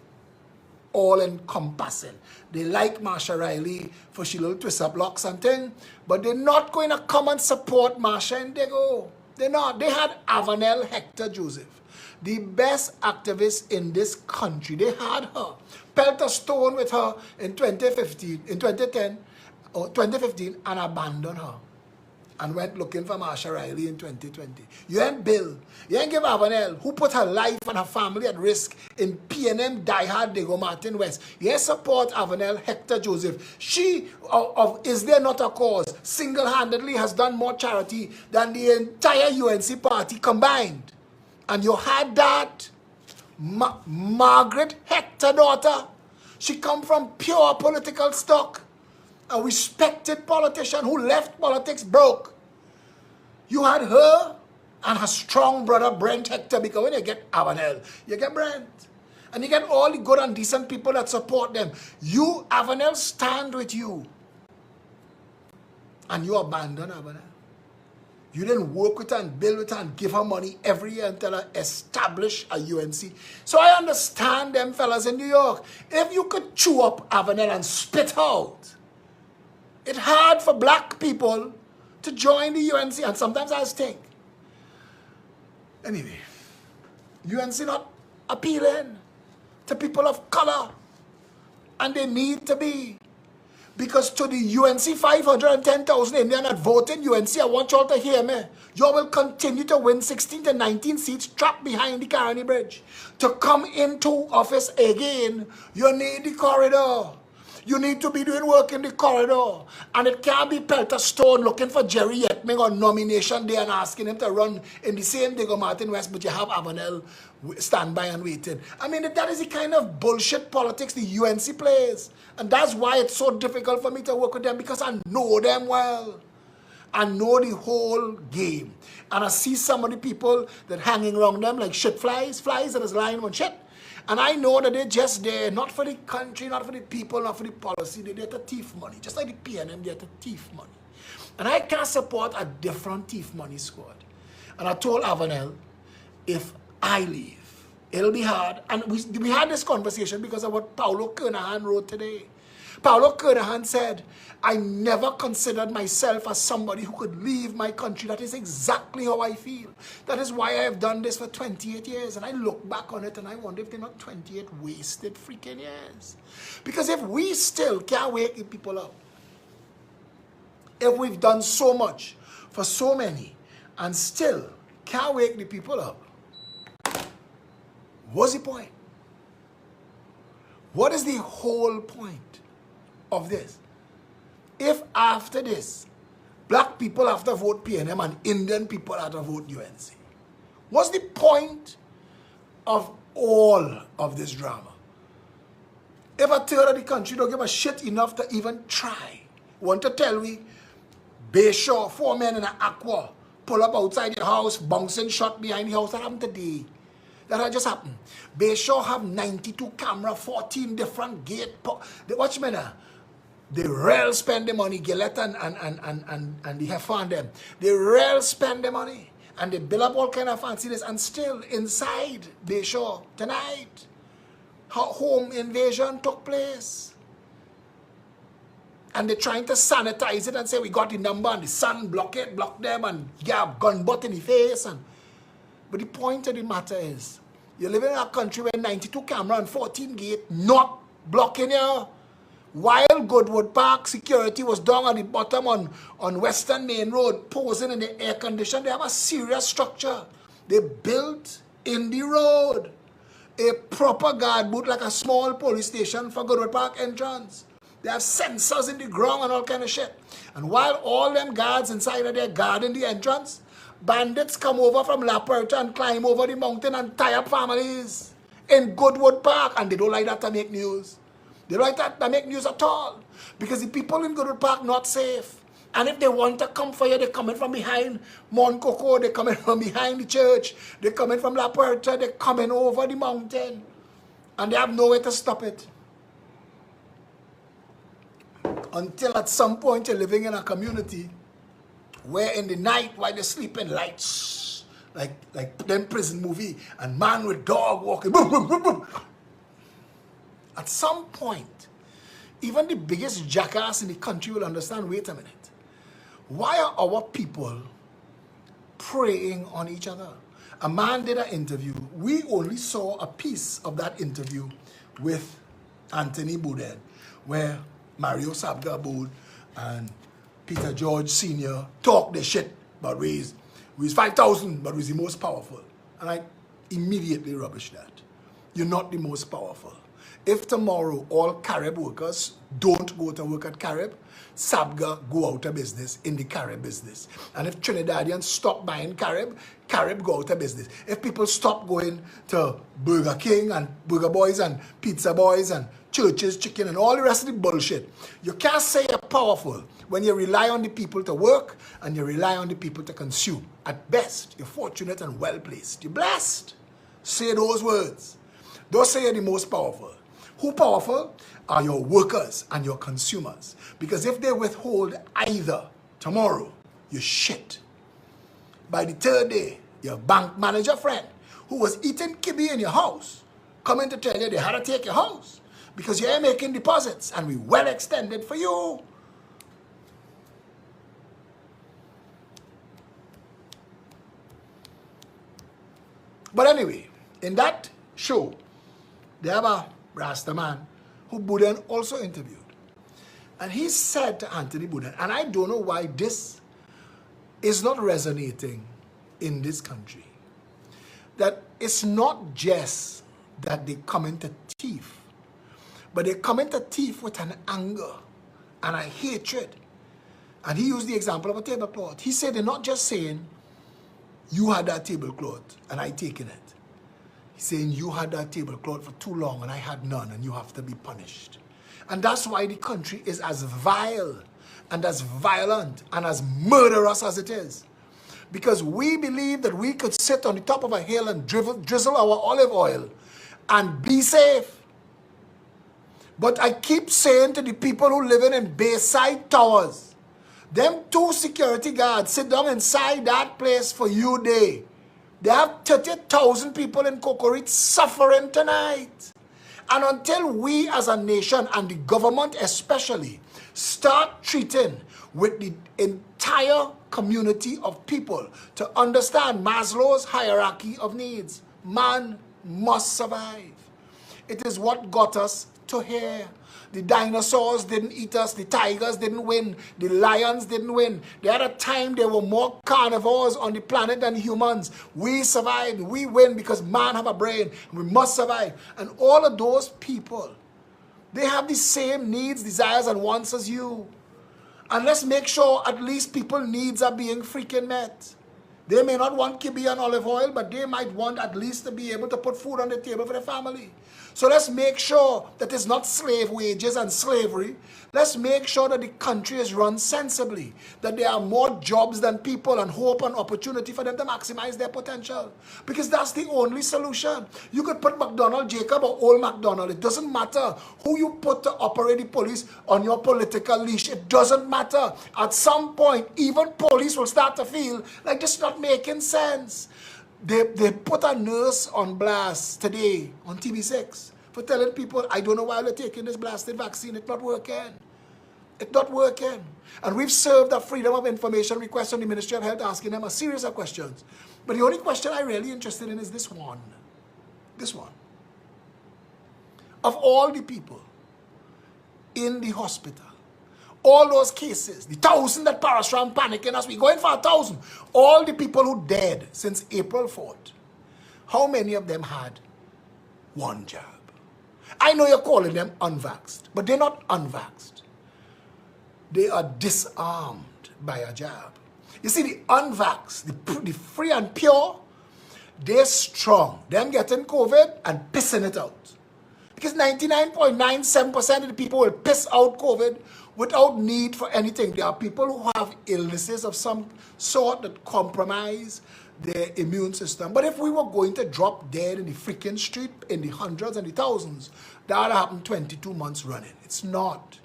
all-encompassing. They like Marsha Riley for she little twist-up locks and thing, but they're not going to come and support Marsha and Digo. They're not. They had Avanel Hector Joseph, the best activist in this country. They had her. Pelt a stone with her in 2010 or 2015 and abandoned her and went looking for Marsha Riley in 2020. You ain't Bill. You ain't give Avanel, who put her life and her family at risk in PNM diehard Diego Martin West. You ain't support Avanel Hector Joseph. She, of Is There Not a Cause, single-handedly has done more charity than the entire UNC party combined. And you had that Margaret Hector daughter. She come from pure political stock. A respected politician who left politics broke. You had her and her strong brother Brent Hector, because when you get Avanel, you get Brent. And you get all the good and decent people that support them. You, Avanel, stand with you. And you abandon Avanel. You didn't work with her and build with her and give her money every year until her establish a UNC. So I understand them fellas in New York. If you could chew up Avanel and spit out, it's hard for black people to join the UNC. And sometimes I think, anyway, UNC not appealing to people of color. And they need to be. Because to the UNC 510,000 Indian that vote in UNC, I want y'all to hear me. Y'all will continue to win 16 to 19 seats trapped behind the Caroni Bridge. To come into office again, you need the corridor. You need to be doing work in the corridor. And it can't be Pelter Stone looking for Jerry Yetming on nomination day and asking him to run in the same Diego Martin West, but you have Avanel standby and waiting. I mean, that is the kind of bullshit politics the UNC plays. And that's why it's so difficult for me to work with them, because I know them well. I know the whole game. And I see some of the people that hanging around them like shit flies that is lying on shit. And I know that they're just there, not for the country, not for the people, not for the policy. They're there to thief money. Just like the PNM, they're to thief money. And I can't support a different thief money squad. And I told Avanel, if I leave, it'll be hard. And we had this conversation because of what Paulo Kernahan wrote today. Paulo Kernahan said, I never considered myself as somebody who could leave my country. That is exactly how I feel. That is why I have done this for 28 years. And I look back on it and I wonder if they're not 28 wasted freaking years. Because if we still can't wake people up, if we've done so much for so many and still can't wake the people up, what's the point? What is the whole point of this? If after this, black people have to vote PNM and Indian people have to vote UNC, what's the point of all of this drama? If a third of the country don't give a shit enough to even try, want to tell me, Bayshore, 4 men in an aqua, pull up outside your house, bouncing shot behind the house, that happened today. That had just happened. Bayshore have 92 camera, 14 different gate. Watch me now. They rarely spend the money, Gillette and the Heffa and them. They rarely spend the money. And they build up all kind of fanciness. And still, inside Bayshore, tonight, home invasion took place. And they're trying to sanitize it and say, we got the number, and the sun block them, and yeah, gun butt in the face. But the point of the matter is, you're living in a country where 92 camera and 14 gate not blocking you. While Goodwood Park security was down at the bottom on Western Main Road, posing in the air condition, they have a serious structure. They built in the road a proper guard booth, like a small police station for Goodwood Park entrance. They have sensors in the ground and all kind of shit. And while all them guards inside of there guarding the entrance, bandits come over from La Puerta and climb over the mountain and tie up families in Goodwood Park. And they don't like that to make news. They don't like that to make news at all. Because the people in Goodwood Park not safe. And if they want to come for you, they're coming from behind Mount Coco, they're coming from behind the church, they're coming from La Puerta, they're coming over the mountain. And they have nowhere to stop it. Until at some point you're living in a community where in the night while they're sleeping, lights, like them prison movie, and man with dog walking, boom, boom, boom, boom. At some point, even the biggest jackass in the country will understand, wait a minute, why are our people preying on each other? A man did an interview. We only saw a piece of that interview with Anthony Bourdain, where Mario Sabga Boud and Peter George Sr. talk their shit about we's 5,000, but we's the most powerful. And I immediately rubbish that. You're not the most powerful. If tomorrow all Carib workers don't go to work at Carib, Sabga go out of business in the Carib business. And if Trinidadians stop buying Carib, Carib go out of business. If people stop going to Burger King and Burger Boys and Pizza Boys and Church's Chicken and all the rest of the bullshit, you can't say you're powerful when you rely on the people to work and you rely on the people to consume. At best, you're fortunate and well-placed. You're blessed. Say those words. Don't say you're the most powerful. Who powerful are your workers and your consumers. Because if they withhold either tomorrow, you shit. By the third day, your bank manager friend who was eating kibi in your house coming to tell you they had to take your house because you're making deposits and we well extended for you. But anyway, in that show, they have a Rasta man who Bourdain also interviewed. And he said to Anthony Bourdain, and I don't know why this is not resonating in this country, that it's not just that they come into thief, but they come into thief with an anger and a hatred. And he used the example of a tablecloth. He said they're not just saying, you had that tablecloth and I taken it. He's saying you had that tablecloth for too long and I had none and you have to be punished. And that's why the country is as vile and as violent and as murderous as it is. Because we believe that we could sit on the top of a hill and drizzle our olive oil and be safe. But I keep saying to the people who live in Bayside Towers, them 2 security guards sit down inside that place for you day. They have 30,000 people in Cocorite suffering tonight. And until we as a nation and the government especially start treating with the entire community of people to understand Maslow's hierarchy of needs, man must survive. It is what got us to here. The dinosaurs didn't eat us. The tigers didn't win. The lions didn't win. There had a time there were more carnivores on the planet than humans. We survived. We win because man have a brain. We must survive. And all of those people, they have the same needs, desires, and wants as you. And let's make sure at least people's needs are being freaking met. They may not want kibi and olive oil, but they might want at least to be able to put food on the table for their family. So let's make sure that it's not slave wages and slavery. Let's make sure that the country is run sensibly, that there are more jobs than people and hope and opportunity for them to maximize their potential. Because that's the only solution. You could put McDonald Jacob or Old MacDonald. It doesn't matter who you put to operate the police on your political leash. It doesn't matter. At some point, even police will start to feel like this is not making sense. They put a nurse on blast today on TV6 for telling people, I don't know why they're taking this blasted vaccine. It's not working. It's not working. And we've served a freedom of information request on the Ministry of Health asking them a series of questions. But the only question I'm really interested in is this one. This one. Of all the people in the hospital, all those cases, the 1,000 that Parashram panicking us, we going for 1,000. All the people who died since April 4th, how many of them had one jab? I know you're calling them unvaxxed, but they're not unvaxxed. They are disarmed by a jab. You see, the unvaxxed, the free and pure, they're strong. Them getting COVID and pissing it out. Because 99.97% of the people will piss out COVID without need for anything. There are people who have illnesses of some sort that compromise their immune system. But if we were going to drop dead in the freaking street in the hundreds and the thousands, that would happen 22 months running. It's not.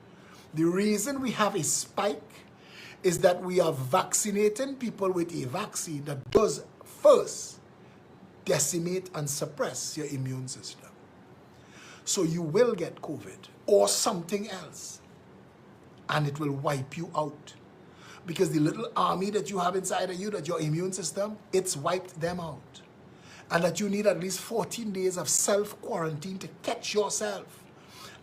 The reason we have a spike is that we are vaccinating people with a vaccine that does first decimate and suppress your immune system. So you will get COVID or something else, and it will wipe you out. Because the little army that you have inside of you, that your immune system, it's wiped them out. And that you need at least 14 days of self-quarantine to catch yourself.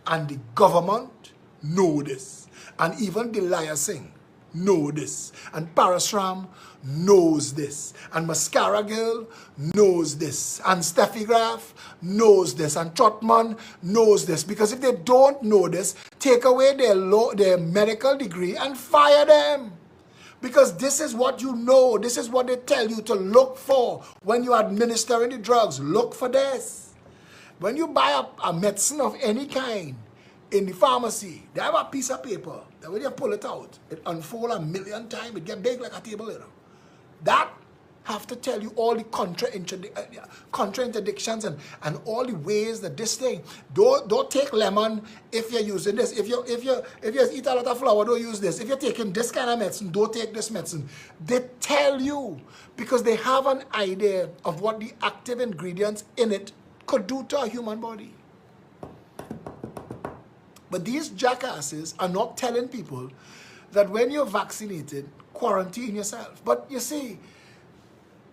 And the government know this. And even the Liar Singh know this. And Parashram knows this. And Mascara Girl knows this. And Steffi Graf knows this. And Trotman knows this. Because if they don't know this, take away their medical degree and fire them. Because this is what you know. This is what they tell you to look for when you are administering the drugs. Look for this. When you buy a medicine of any kind in the pharmacy, they have a piece of paper that when you pull it out, it unfolds 1,000,000 times. It gets big like a table, you know. That have to tell you all the contrainterdictions and all the ways that this thing. Don't take lemon if you're using this. If you eat a lot of flour, don't use this. If you're taking this kind of medicine, don't take this medicine. They tell you because they have an idea of what the active ingredients in it could do to a human body. But these jackasses are not telling people that when you're vaccinated, quarantine yourself. But you see,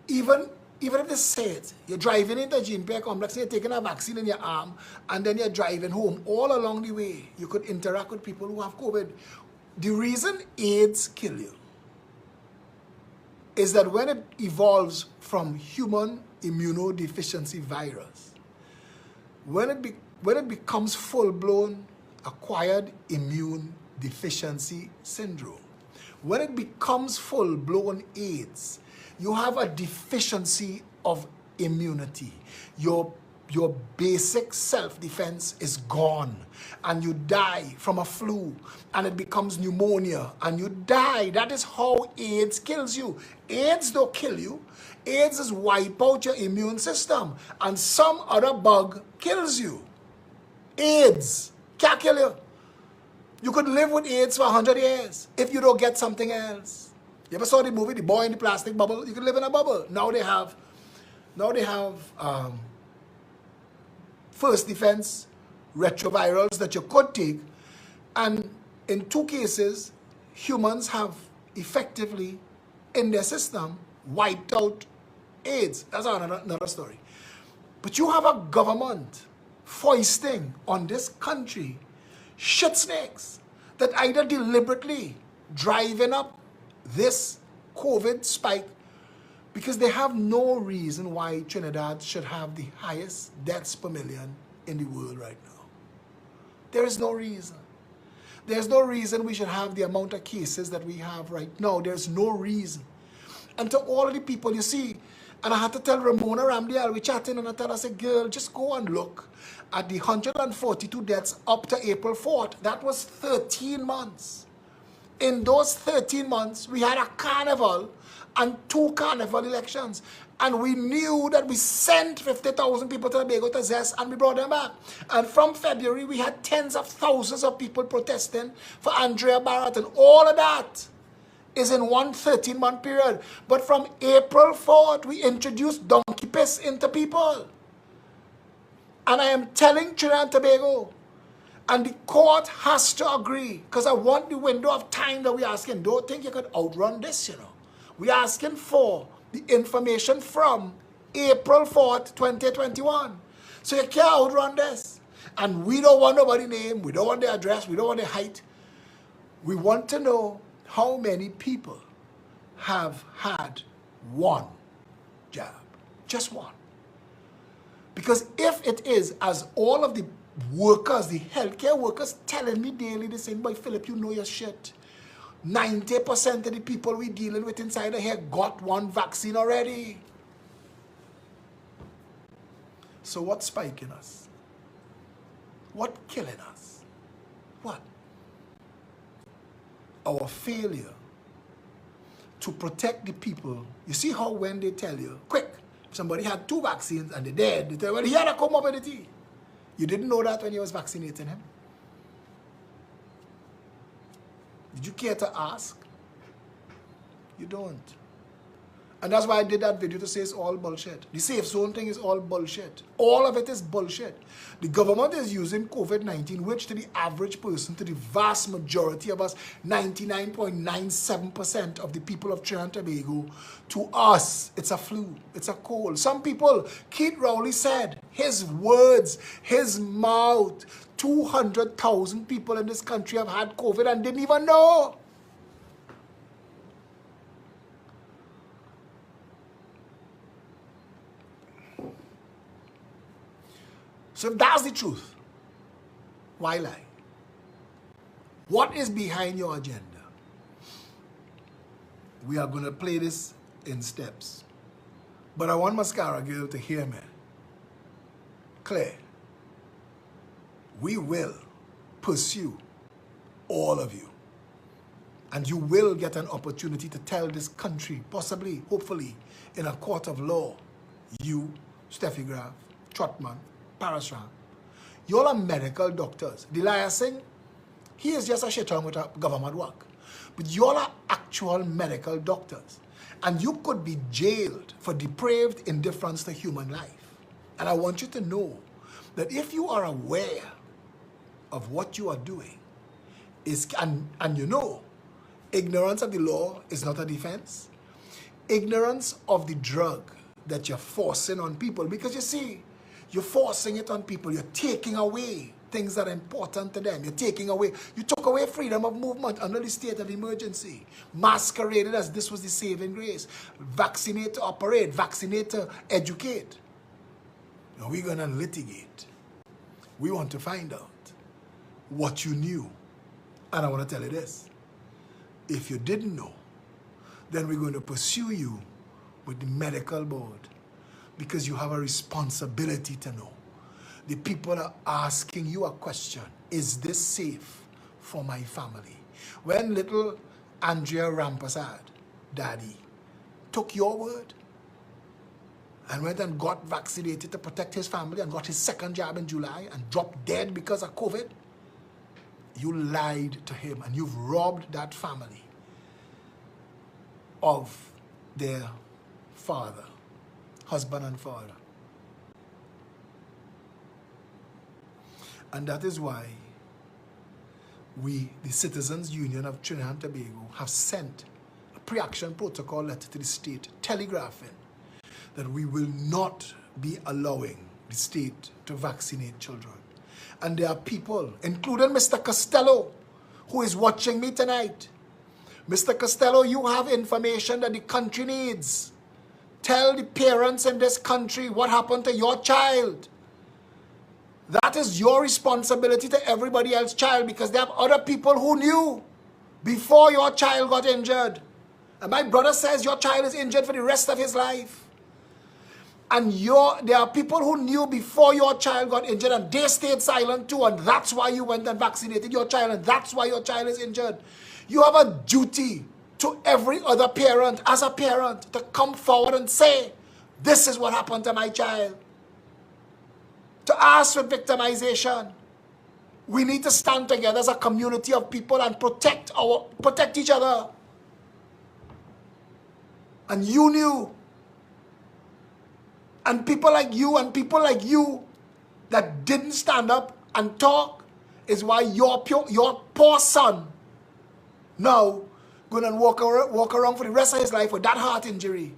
even if they say it, you're driving into a Gene Pair complex and you're taking a vaccine in your arm and then you're driving home, all along the way, you could interact with people who have COVID. The reason AIDS kill you is that when it evolves from human immunodeficiency virus, when it becomes full-blown acquired immune deficiency syndrome, when it becomes full-blown AIDS, you have a deficiency of immunity. Your basic self-defense is gone and you die from a flu and it becomes pneumonia and you die. That is how AIDS kills you. AIDS don't kill you. AIDS is wipe out your immune system and some other bug kills you. AIDS can't kill you. You could live with AIDS for 100 years if you don't get something else. You ever saw the movie, The Boy in the Plastic Bubble? You can live in a bubble. Now they have first defense retrovirals that you could take. And in 2 cases, humans have effectively, in their system, wiped out AIDS. That's another story. But you have a government foisting on this country shit snakes that either deliberately driving up this COVID spike because they have no reason why Trinidad should have the highest deaths per million in the world right now. There is no reason. There's no reason we should have the amount of cases that we have right now. There's no reason. And to all of the people, you see, and I had to tell Ramona Ramdial, we chatting and I tell her, I said, girl, just go and look at the 142 deaths up to April 4th. That was 13 months. In those 13 months, we had a carnival and 2 carnival elections. And we knew that we sent 50,000 people to Tobago to Zest and we brought them back. And from February, we had tens of thousands of people protesting for Andrea Barrett. And all of that is in one 13-month period. But from April 4th, we introduced donkey piss into people. And I am telling Trinidad and Tobago, and the court has to agree, because I want the window of time that we're asking. Don't think you could outrun this, you know. We're asking for the information from April 4th, 2021. So you can't outrun this. And we don't want nobody's name, we don't want their address, we don't want their height. We want to know how many people have had one jab. Just one. Because if it is, as all of the workers, the healthcare workers telling me daily, they saying, boy, Phillip, you know your shit. 90% of the people we're dealing with inside of here got one vaccine already. So what's spiking us? What killing us? What? Our failure to protect the people. You see how when they tell you, quick, somebody had 2 vaccines and they're dead, they tell you, well, he had a comorbidity. You didn't know that when you was vaccinating him? Did you care to ask? You don't. And that's why I did that video to say it's all bullshit. The safe zone thing is all bullshit. All of it is bullshit. The government is using COVID-19, which to the average person, to the vast majority of us, 99.97% of the people of Trinidad and Tobago, to us, it's a flu, it's a cold. Some people, Keith Rowley said, his words, his mouth, 200,000 people in this country have had COVID and didn't even know. So if that's the truth, why lie? What is behind your agenda? We are going to play this in steps. But I want Mascara Girl to hear me. Claire, we will pursue all of you. And you will get an opportunity to tell this country, possibly, hopefully, in a court of law, you, Steffi Graf, Trotman, Parasram, you all are medical doctors. Delia Singh, he is just a shaitan with a government work. But you all are actual medical doctors. And you could be jailed for depraved indifference to human life. And I want you to know that if you are aware of what you are doing, and you know, ignorance of the law is not a defense. Ignorance of the drug that you're forcing on people, because you see, you're forcing it on people. You're taking away things that are important to them. You took away freedom of movement under the state of emergency. Masqueraded as this was the saving grace. Vaccinate to operate. Vaccinate to educate. Now we're going to litigate. We want to find out what you knew. And I want to tell you this. If you didn't know, then we're going to pursue you with the medical board. Because you have a responsibility to know. The people are asking you a question. Is this safe for my family? When little Andrea Rampasad, daddy, took your word and went and got vaccinated to protect his family and got his second jab in July and dropped dead because of COVID, you lied to him and you've robbed that family of their father. Husband and father. And that is why we, the Citizens Union of Trinidad and Tobago, have sent a pre-action protocol letter to the state telegraphing that we will not be allowing the state to vaccinate children. And there are people, including Mr. Costello, who is watching me tonight. Mr. Costello, you have information that the country needs. Tell the parents in this country what happened to your child. That is your responsibility to everybody else's child, because there are other people who knew before your child got injured. And my brother says your child is injured for the rest of his life. And there are people who knew before your child got injured and they stayed silent too, and that's why you went and vaccinated your child, and that's why your child is injured. You have a duty to every other parent, as a parent, to come forward and say, this is what happened to my child. To ask for victimization. We need to stand together as a community of people and protect each other. And you knew. And people like you that didn't stand up and talk is why your poor son now going to walk around for the rest of his life with that heart injury.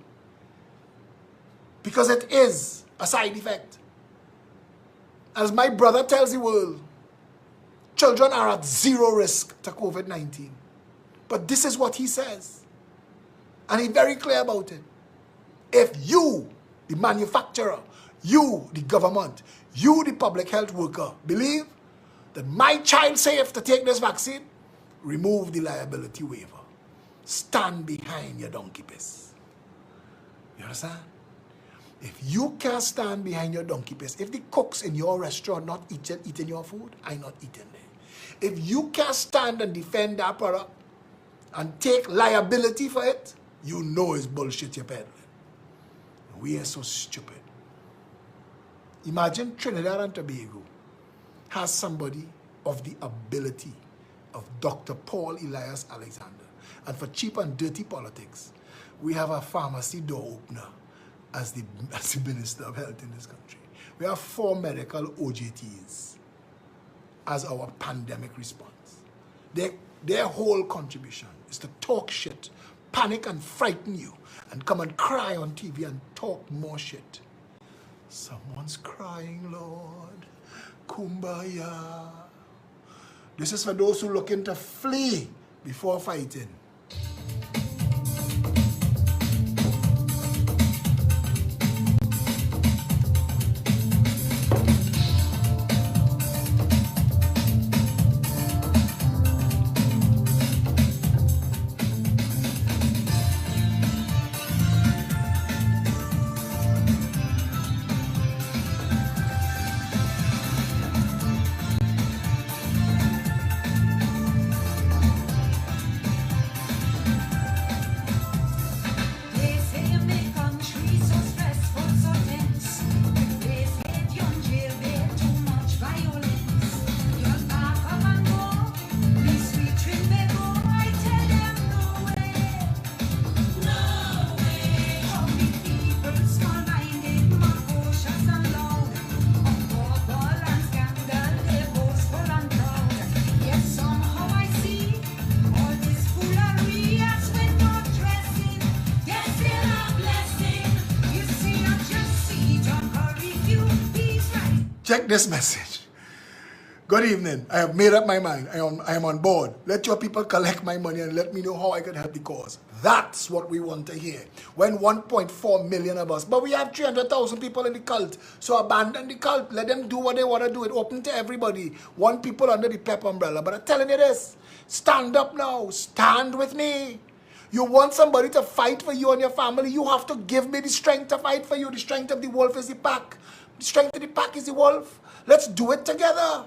Because it is a side effect. as my brother tells the world, children are at zero risk to COVID-19. But this is what he says. And he's very clear about it. If you, the manufacturer, you, the government, you, the public health worker, believe that my child safe to take this vaccine, remove the liability waiver. Stand behind your donkey piss. You understand? If you can't stand behind your donkey piss, if the cooks in your restaurant not eating your food, I not eating there. If you can't stand and defend that product and take liability for it, you know it's bullshit you're peddling. We are so stupid. Imagine Trinidad and Tobago has somebody of the ability of Dr. Paul Elias Alexander. And for cheap and dirty politics, we have a pharmacy door opener as the Minister of Health in this country. We have 4 medical OJTs as our pandemic response. Their whole contribution is to talk shit, panic and frighten you, and come and cry on TV and talk more shit. Someone's crying, Lord. Kumbaya. This is for those who are looking to flee before fighting. Check this message. Good evening. I have made up my mind. I am on board. Let your people collect my money and let me know how I can help the cause. That's what we want to hear. When 1.4 million of us, but we have 300,000 people in the cult. So abandon the cult. Let them do what they want to do. It open to everybody. One people under the PEP umbrella. But I'm telling you this. Stand up now. Stand with me. You want somebody to fight for you and your family. You have to give me the strength to fight for you. The strength of the wolf is the pack. The strength of the pack is the wolf. Let's do it together.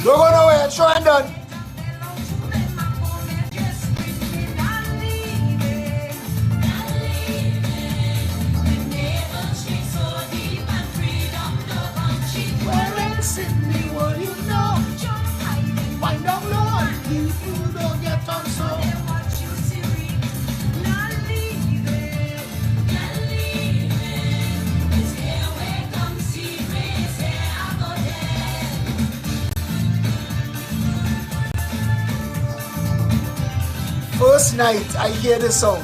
Don't go nowhere, show and done. First night I hear this song,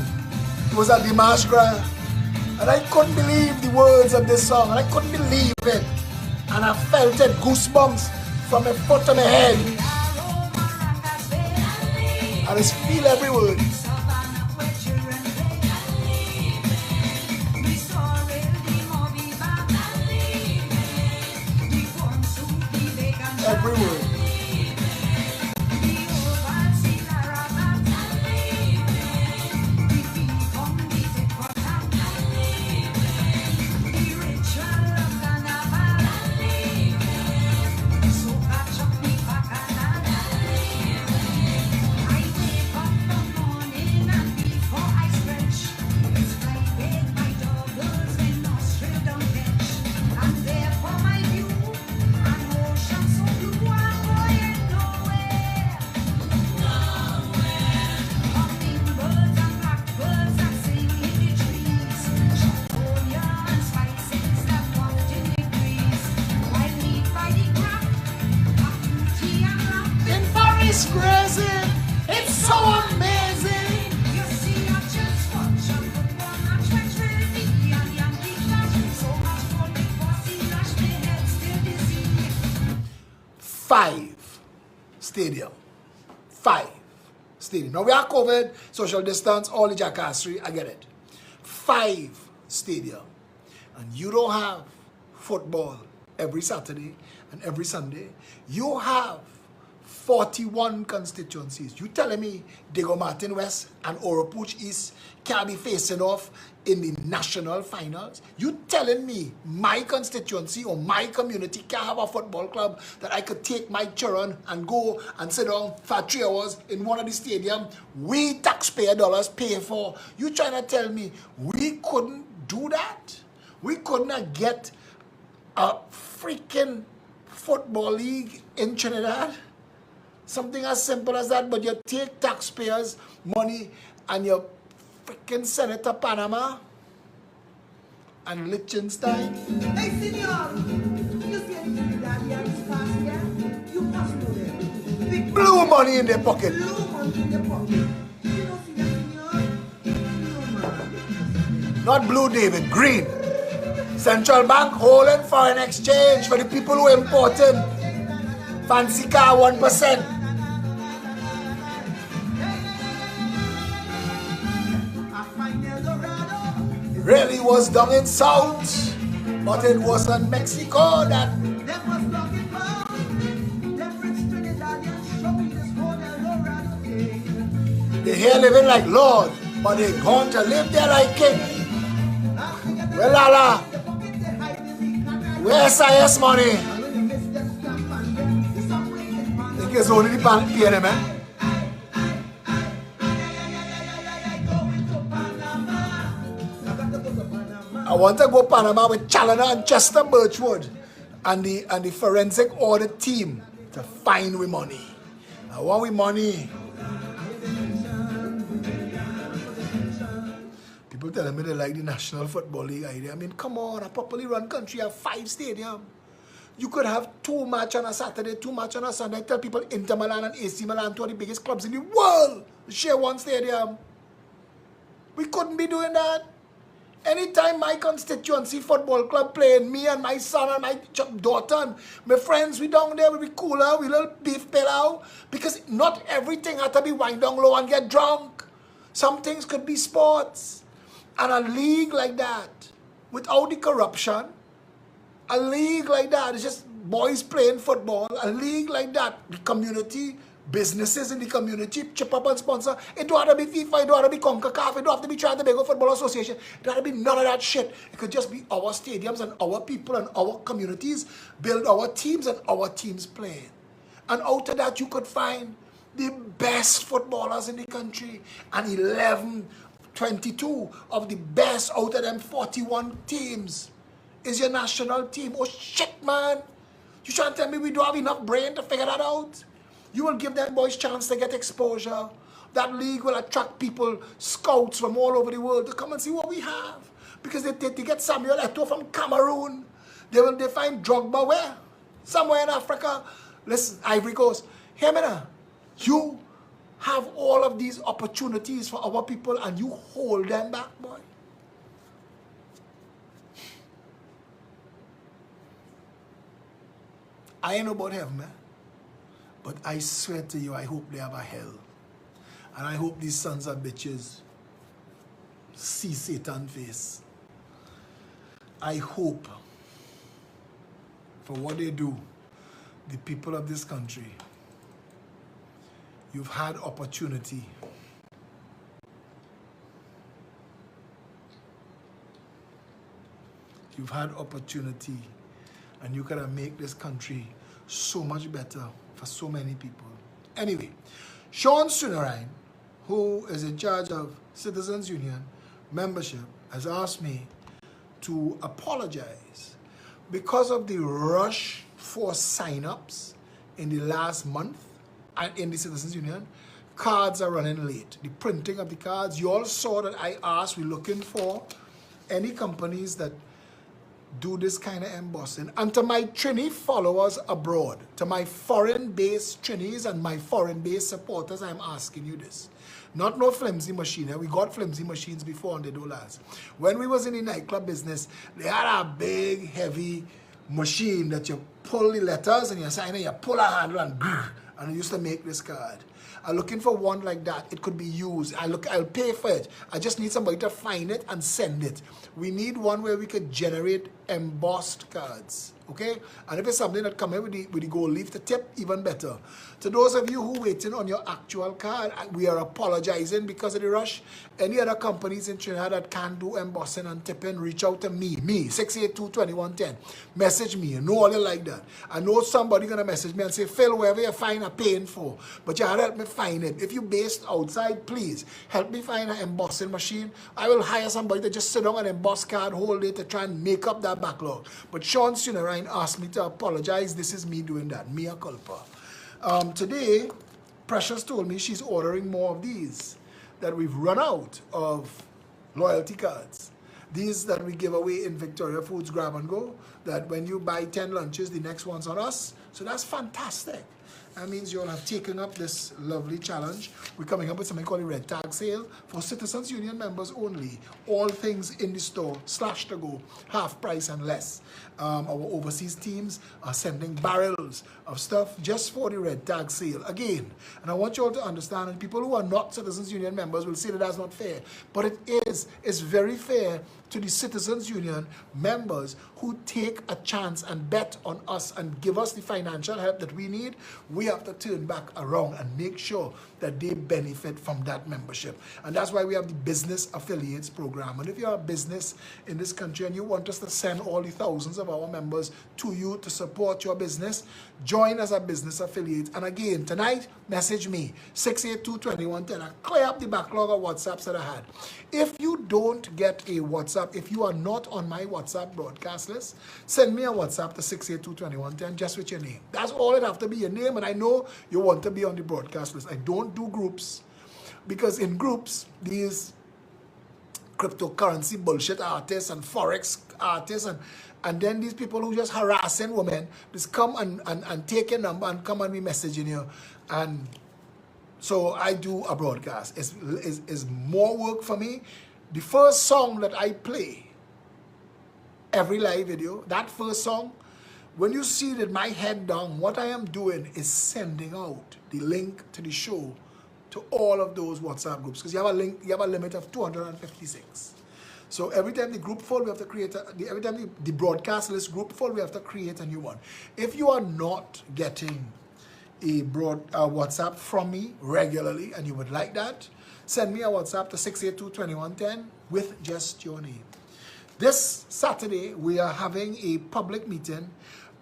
it was at the Marsh Grand, and I couldn't believe the words of this song, and I couldn't believe it, and I felt it, goosebumps from my foot to my head, I just feel every word. Every word. It's so amazing. Five stadium. Now we are COVID, social distance, all the jackassery, I get it. 5 stadium. And you don't have football every Saturday and every Sunday. You have 41 constituencies. You telling me Diego Martin West and Oropouche East can be facing off in the national finals? You telling me my constituency or my community can have a football club that I could take my children and go and sit down for 3 hours in one of the stadiums we taxpayer dollars pay for? You trying to tell me we couldn't do that? We couldn't get a freaking football league in Trinidad? Something as simple as that, but you take taxpayers' money and you freaking send it to Panama and Liechtenstein. Hey, senor, you see Trinidad here this past year? You must know that. Big Blue money in their pocket. blue money in the pocket. You don't see that, senor? No, man. Not blue, David, green. Central bank holding foreign exchange for the people who are importing. Fancy car 1%. Really was down in South, but it wasn't Mexico that. They here living like Lord, but they going to live there like king. Well, Lala, where's SIS money? Think it's only the bank paying them, eh? I want to go Panama with Challoner and Chester Birchwood and the forensic audit team to find we money. I want we money. People telling me they like the National Football League idea. I mean, come on, a properly run country have 5 stadiums. You could have 2 matches on a Saturday, 2 matches on a Sunday. I tell people Inter Milan and AC Milan, 2 of the biggest clubs in the world, share 1 stadium. We couldn't be doing that. Anytime my constituency football club playing, me and my son and my daughter and my friends, we down there, we be cooler, we little beef pillow. Because not everything had to be wind down low and get drunk. Some things could be sports. And a league like that, without the corruption, a league like that, it's just boys playing football, a league like that, the community, businesses in the community, chip up and sponsor. It don't have to be FIFA, it don't have to be CONCACAF, it don't have to be Trinidad and Tobago Football Association. It don't have to be none of that shit. It could just be our stadiums and our people and our communities, build our teams and our teams playing. And out of that, you could find the best footballers in the country and 22 of the best out of them 41 teams is your national team. Oh shit, man. You trying to tell me we don't have enough brain to figure that out? You will give them boys chance to get exposure. That league will attract people, scouts from all over the world to come and see what we have. Because they get Samuel Eto'o from Cameroon. They find Drogba where? Somewhere in Africa. Listen, Ivory Coast. Hear me now. You have all of these opportunities for our people and you hold them back, boy. I ain't know about heaven, man. But I swear to you, I hope they have a hell. And I hope these sons of bitches see Satan's face. I hope for what they do, the people of this country, you've had opportunity. You've had opportunity, and you could have made this country so much better for so many people. Anyway, Sean Sunarine, who is in charge of Citizens Union membership, has asked me to apologize because of the rush for sign-ups in the last month and in the Citizens Union. Cards are running late. The printing of the cards, you all saw that I asked, we're looking for any companies that do this kind of embossing. And to my Trini followers abroad, to my foreign-based Trinis and my foreign-based supporters, I'm asking you this. Not no flimsy machine. We got flimsy machines before and they don't last. When we was in the nightclub business, they had a big, heavy machine that you pull the letters and you sign it, you pull a handle and I used to make this card. I'm looking for one like that. It could be used. I'll pay for it. I just need somebody to find it and send it. We need one where we could generate embossed cards. Okay? And if it's something that come in with the gold leaf to tip, even better. To those of you who waiting on your actual card, we are apologizing because of the rush. Any other companies in Trinidad that can do embossing and tipping, reach out to me, 682-2110. Message me. You know all you like that. I know somebody gonna message me and say, Phil, wherever you find a paying for, but you gotta help me find it. If you based outside, please help me find an embossing machine. I will hire somebody to just sit down and emboss card, hold it to try and make up that backlog. But Sean Sunarine asked me to apologize. This is me doing that. Mea culpa. Today, Precious told me she's ordering more of these, that we've run out of loyalty cards. These that we give away in Victoria Foods Grab and Go, that when you buy 10 lunches, the next one's on us. So that's fantastic. That means you all have taken up this lovely challenge. We're coming up with something called a red tag sale for Citizens Union members only. All things in the store, slash to go, half price and less. Our overseas teams are sending barrels of stuff just for the red tag sale. Again, and I want you all to understand, and people who are not Citizens Union members will say that that's not fair. But it is. It's very fair to the Citizens Union members who take a chance and bet on us and give us the financial help that we need. We have to turn back around and make sure that they benefit from that membership. And that's why we have the Business Affiliates Program. And if you're a business in this country and you want us to send all the thousands of our members to you to support your business, join as a business affiliate. And again, tonight, message me, 682-2110. I clear up the backlog of WhatsApps that I had. If you don't get a WhatsApp, if you are not on my WhatsApp broadcast list, send me a WhatsApp to 682-2110 just with your name. That's all it have to be, your name, and I know you want to be on the broadcast list. I don't do groups, because in groups, these cryptocurrency bullshit artists and forex artists and then these people who just harassing women just come and take your number and come and be messaging you. And so I do a broadcast. It's more work for me. The first song that I play every live video, that first song, when you see that my head down, what I am doing is sending out the link to the show to all of those WhatsApp groups, because you have a limit of 256. So every time the group full, we have to create every time the broadcast list group full, we have to create a new one. If you are not getting a WhatsApp from me regularly and you would like that, send me a WhatsApp to 682-2110 with just your name. This Saturday, we are having a public meeting,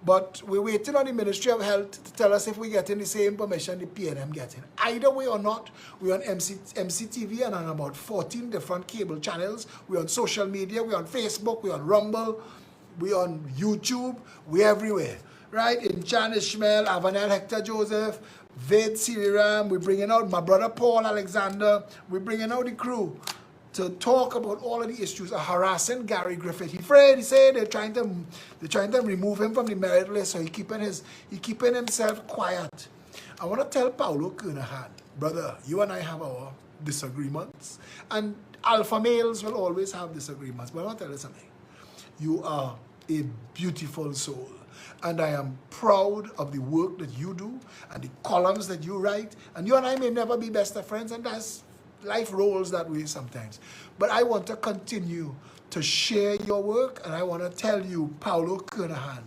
but we're waiting on the Ministry of Health to tell us if we're getting the same permission the PNM getting. Either way or not, we're on MCTV and on about 14 different cable channels. We're on social media, we're on Facebook, we're on Rumble, we're on YouTube, we're everywhere. Right? In Chan Ishmael, Avanel Hector Joseph, Ved Siriram, we're bringing out my brother Paul Alexander, we're bringing out the crew to talk about all of the issues of harassing Gary Griffith. He said they're trying to remove him from the merit list, so he keeping himself quiet. I want to tell Paulo Kernahan, brother, you and I have our disagreements, and alpha males will always have disagreements, but I want to tell you something. You are a beautiful soul, and I am proud of the work that you do and the columns that you write, and you and I may never be best of friends, and that's life rolls that way sometimes. But I want to continue to share your work, and I want to tell you, Paulo Kernahan,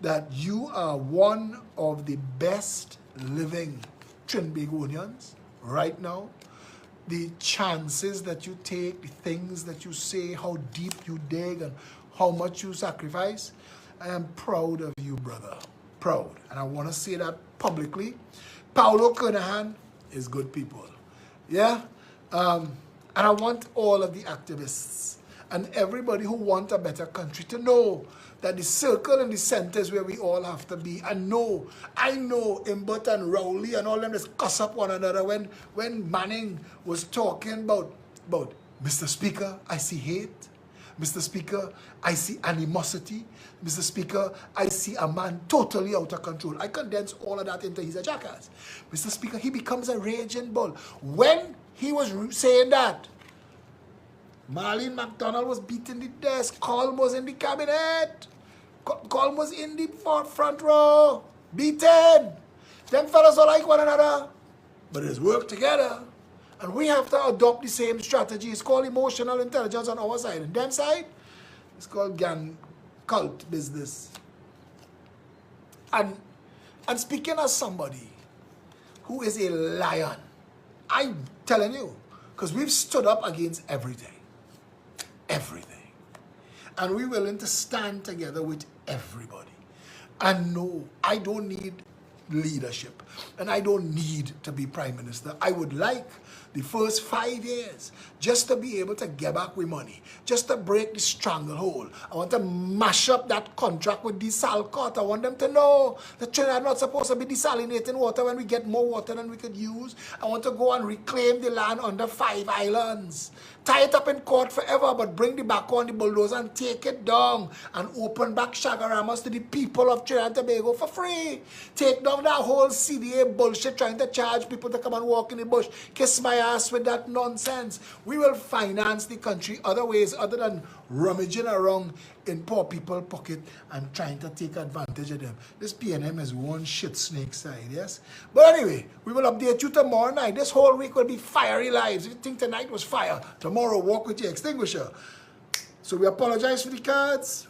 that you are one of the best living Trinbagonians right now. The chances that you take, the things that you say, how deep you dig and how much you sacrifice, I am proud of you, brother. Proud. And I want to say that publicly. Paulo Kernahan is good people. Yeah? And I want all of the activists and everybody who wants a better country to know that the circle and the center is where we all have to be. And no, I know Imbert and Rowley and all them just cuss up one another when Manning was talking about Mr. Speaker, I see hate. Mr. Speaker, I see animosity. Mr. Speaker, I see a man totally out of control. I condense all of that into he's a jackass. Mr. Speaker, he becomes a raging bull. When he was saying that, Marlene McDonald was beating the desk. Colm was in the cabinet. Colm was in the front row. Beaten. Them fellas are like one another. But it's work together. And we have to adopt the same strategy. It's called emotional intelligence on our side. And them side, it's called gang cult business. And speaking as somebody who is a lion, I'm telling you, because we've stood up against everything. Everything. And we're willing to stand together with everybody. And no, I don't need leadership. And I don't need to be prime minister. I would like the first 5 years just to be able to get back with money, just to break the stranglehold. I want to mash up that contract with Desalcott. I want them to know that Trinidad not supposed to be desalinating water when we get more water than we could use. I want to go and reclaim the land under 5 islands. Tie it up in court forever, but bring the back on the bulldozer and take it down and open back Shagaramas to the people of Trinidad and Tobago for free. Take down that whole CDA bullshit trying to charge people to come and walk in the bush. Kiss my ass with that nonsense. We will finance the country other ways other than rummaging around in poor people's pocket and trying to take advantage of them. This PNM is one shit snake side, yes? But anyway, we will update you tomorrow night. This whole week will be fiery lives. If you think tonight was fire, tomorrow walk with your extinguisher. So we apologize for the cards.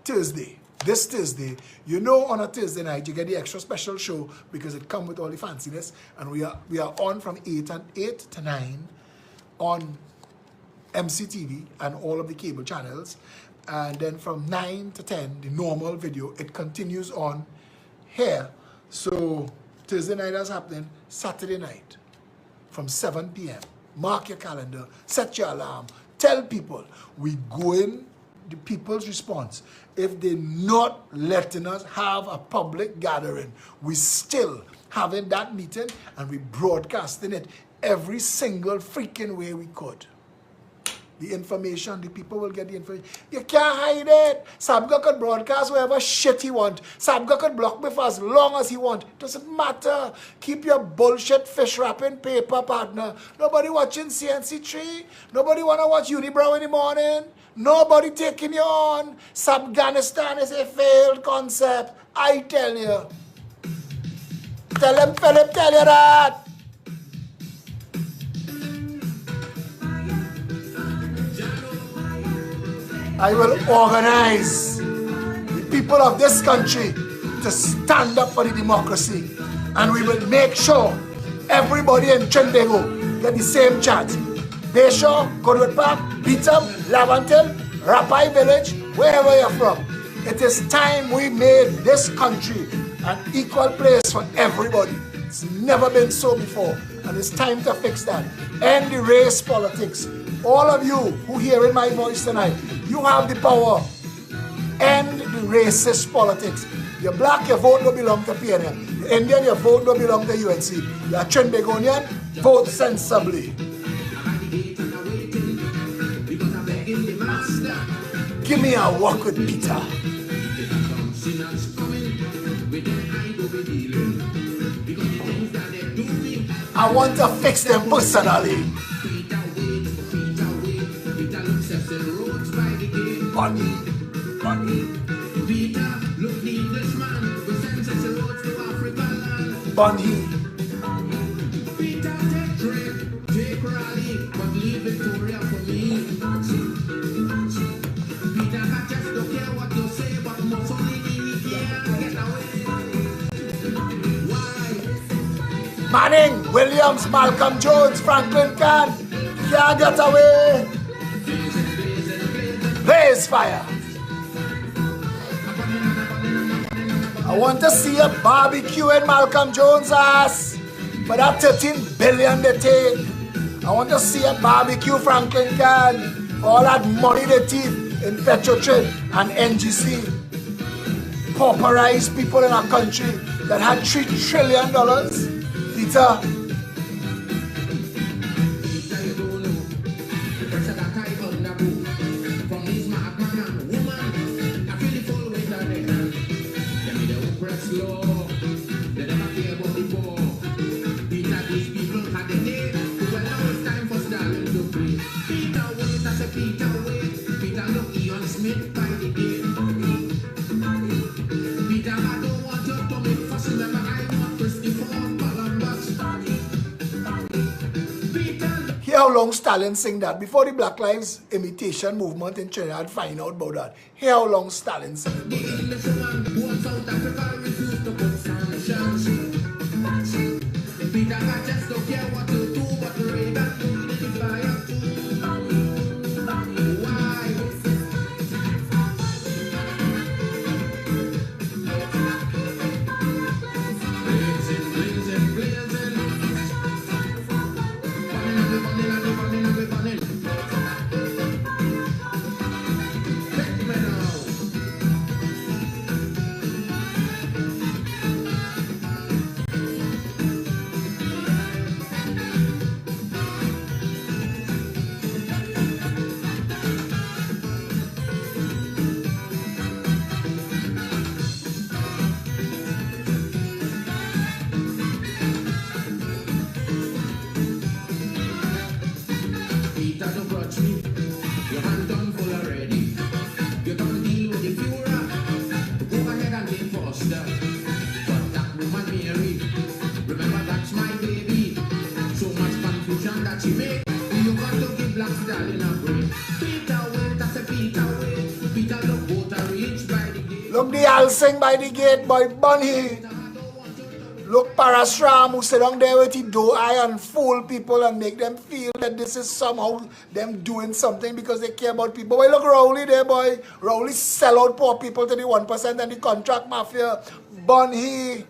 Thursday. This Thursday, you know on a Thursday night you get the extra special show because it comes with all the fanciness, and we are on from 8 to 9 on MCTV and all of the cable channels, and then from 9 to 10 the normal video, it continues on here. So Thursday night is happening. Saturday night from 7 p.m. Mark your calendar, set your alarm, tell people we go in. The people's response, if they're not letting us have a public gathering, we still having that meeting and we broadcasting it every single freaking way we could. The information, the people will get the information. You can't hide it. Sabga could broadcast whatever shit he want. Sabga could block me for as long as he want. Doesn't matter. Keep your bullshit fish wrapping paper, partner. Nobody watching CNC3. Nobody want to watch Unibrow in the morning. Nobody taking you on. Sabganistan is a failed concept. I tell you. Tell him, Phillip, tell you that. I will organize the people of this country to stand up for the democracy. And we will make sure everybody in Trinbago get the same chance. Bayshore, Goodwood Park, Beetham, Lavantil, Rapai Village, wherever you're from. It is time we made this country an equal place for everybody. It's never been so before. And it's time to fix that. End the race politics. All of you who hearing my voice tonight, you have the power. End the racist politics. You're black, your vote don't belong to PNM. You're Indian, your vote don't belong to UNC. You're Trinbagonian, vote sensibly. Give me a walk with Peter. I want to fix them personally. Bunny. Bunny. Take rally, but leave Victoria for me. Peter, I just don't care what you say, but most only Manning, Williams, Malcolm Jones, Franklin Can. Can't get away. Blaze fire. I want to see a barbecue in Malcolm Jones' ass for that 13 billion they take. I want to see a barbecue Franklin Can for all that money they take in Petrotrin and NGC. Pauperized people in our country that had $3 trillion. Peter. Hear how long Stalin sing that before the Black Lives imitation movement in Trinidad find out about that. Hear how long Stalin sing about Look the Al sing by the gate, boy Bunny. Look Parasram who sit down there with the doe eye and fool people and make them feel that this is somehow them doing something because they care about people. Boy, look Rowley there, boy. Rowley sell out poor people to the 1% and the contract mafia. Bunny.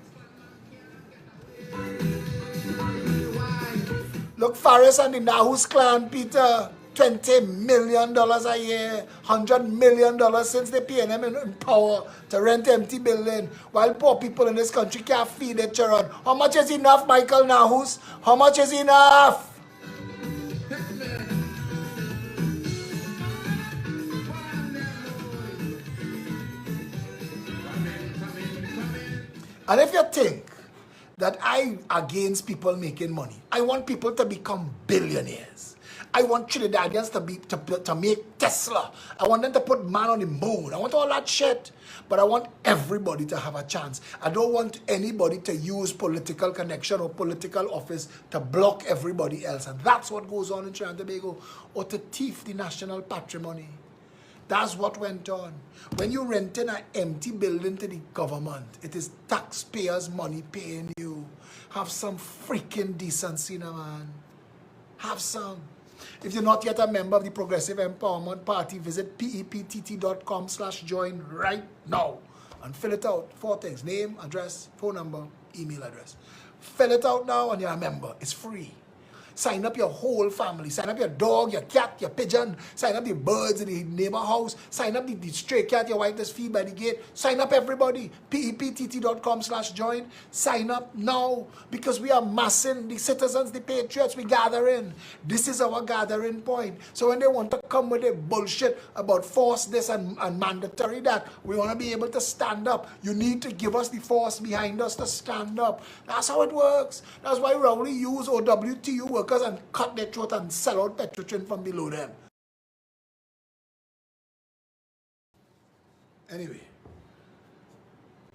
Look Faris and the Nahus clan, Peter. $20 million a year, $100 million since they paying them in power to rent empty building, while poor people in this country can't feed their children. How much is enough, Michael Nahus? How much is enough? And if you think that I against people making money, I want people to become billionaires. I want Trinidadians to make Tesla. I want them to put man on the moon. I want all that shit. But I want everybody to have a chance. I don't want anybody to use political connection or political office to block everybody else. And that's what goes on in Trinidad and Tobago. Or to thief the national patrimony. That's what went on. When you renting an empty building to the government, it is taxpayers' money paying you. Have some freaking decency now, man. Have some. If you're not yet a member of the Progressive Empowerment Party, visit peptt.com/join right now and fill it out. 4 things: name, address, phone number, email address. Fill it out now and you're a member. It's free. Sign up your whole family. Sign up your dog, your cat, your pigeon. Sign up the birds in the neighbor house. Sign up the stray cat your wife does feed by the gate. Sign up everybody. peptt.com/join. Sign up now because we are massing the citizens, the patriots. We gather in. This is our gathering point. So when they want to come with a bullshit about force this and mandatory that, we want to be able to stand up. You need to give us the force behind us to stand up. That's how it works. That's why Rowley use OWTU workers and cut their throat and sell out Petrotrin from below them. Anyway,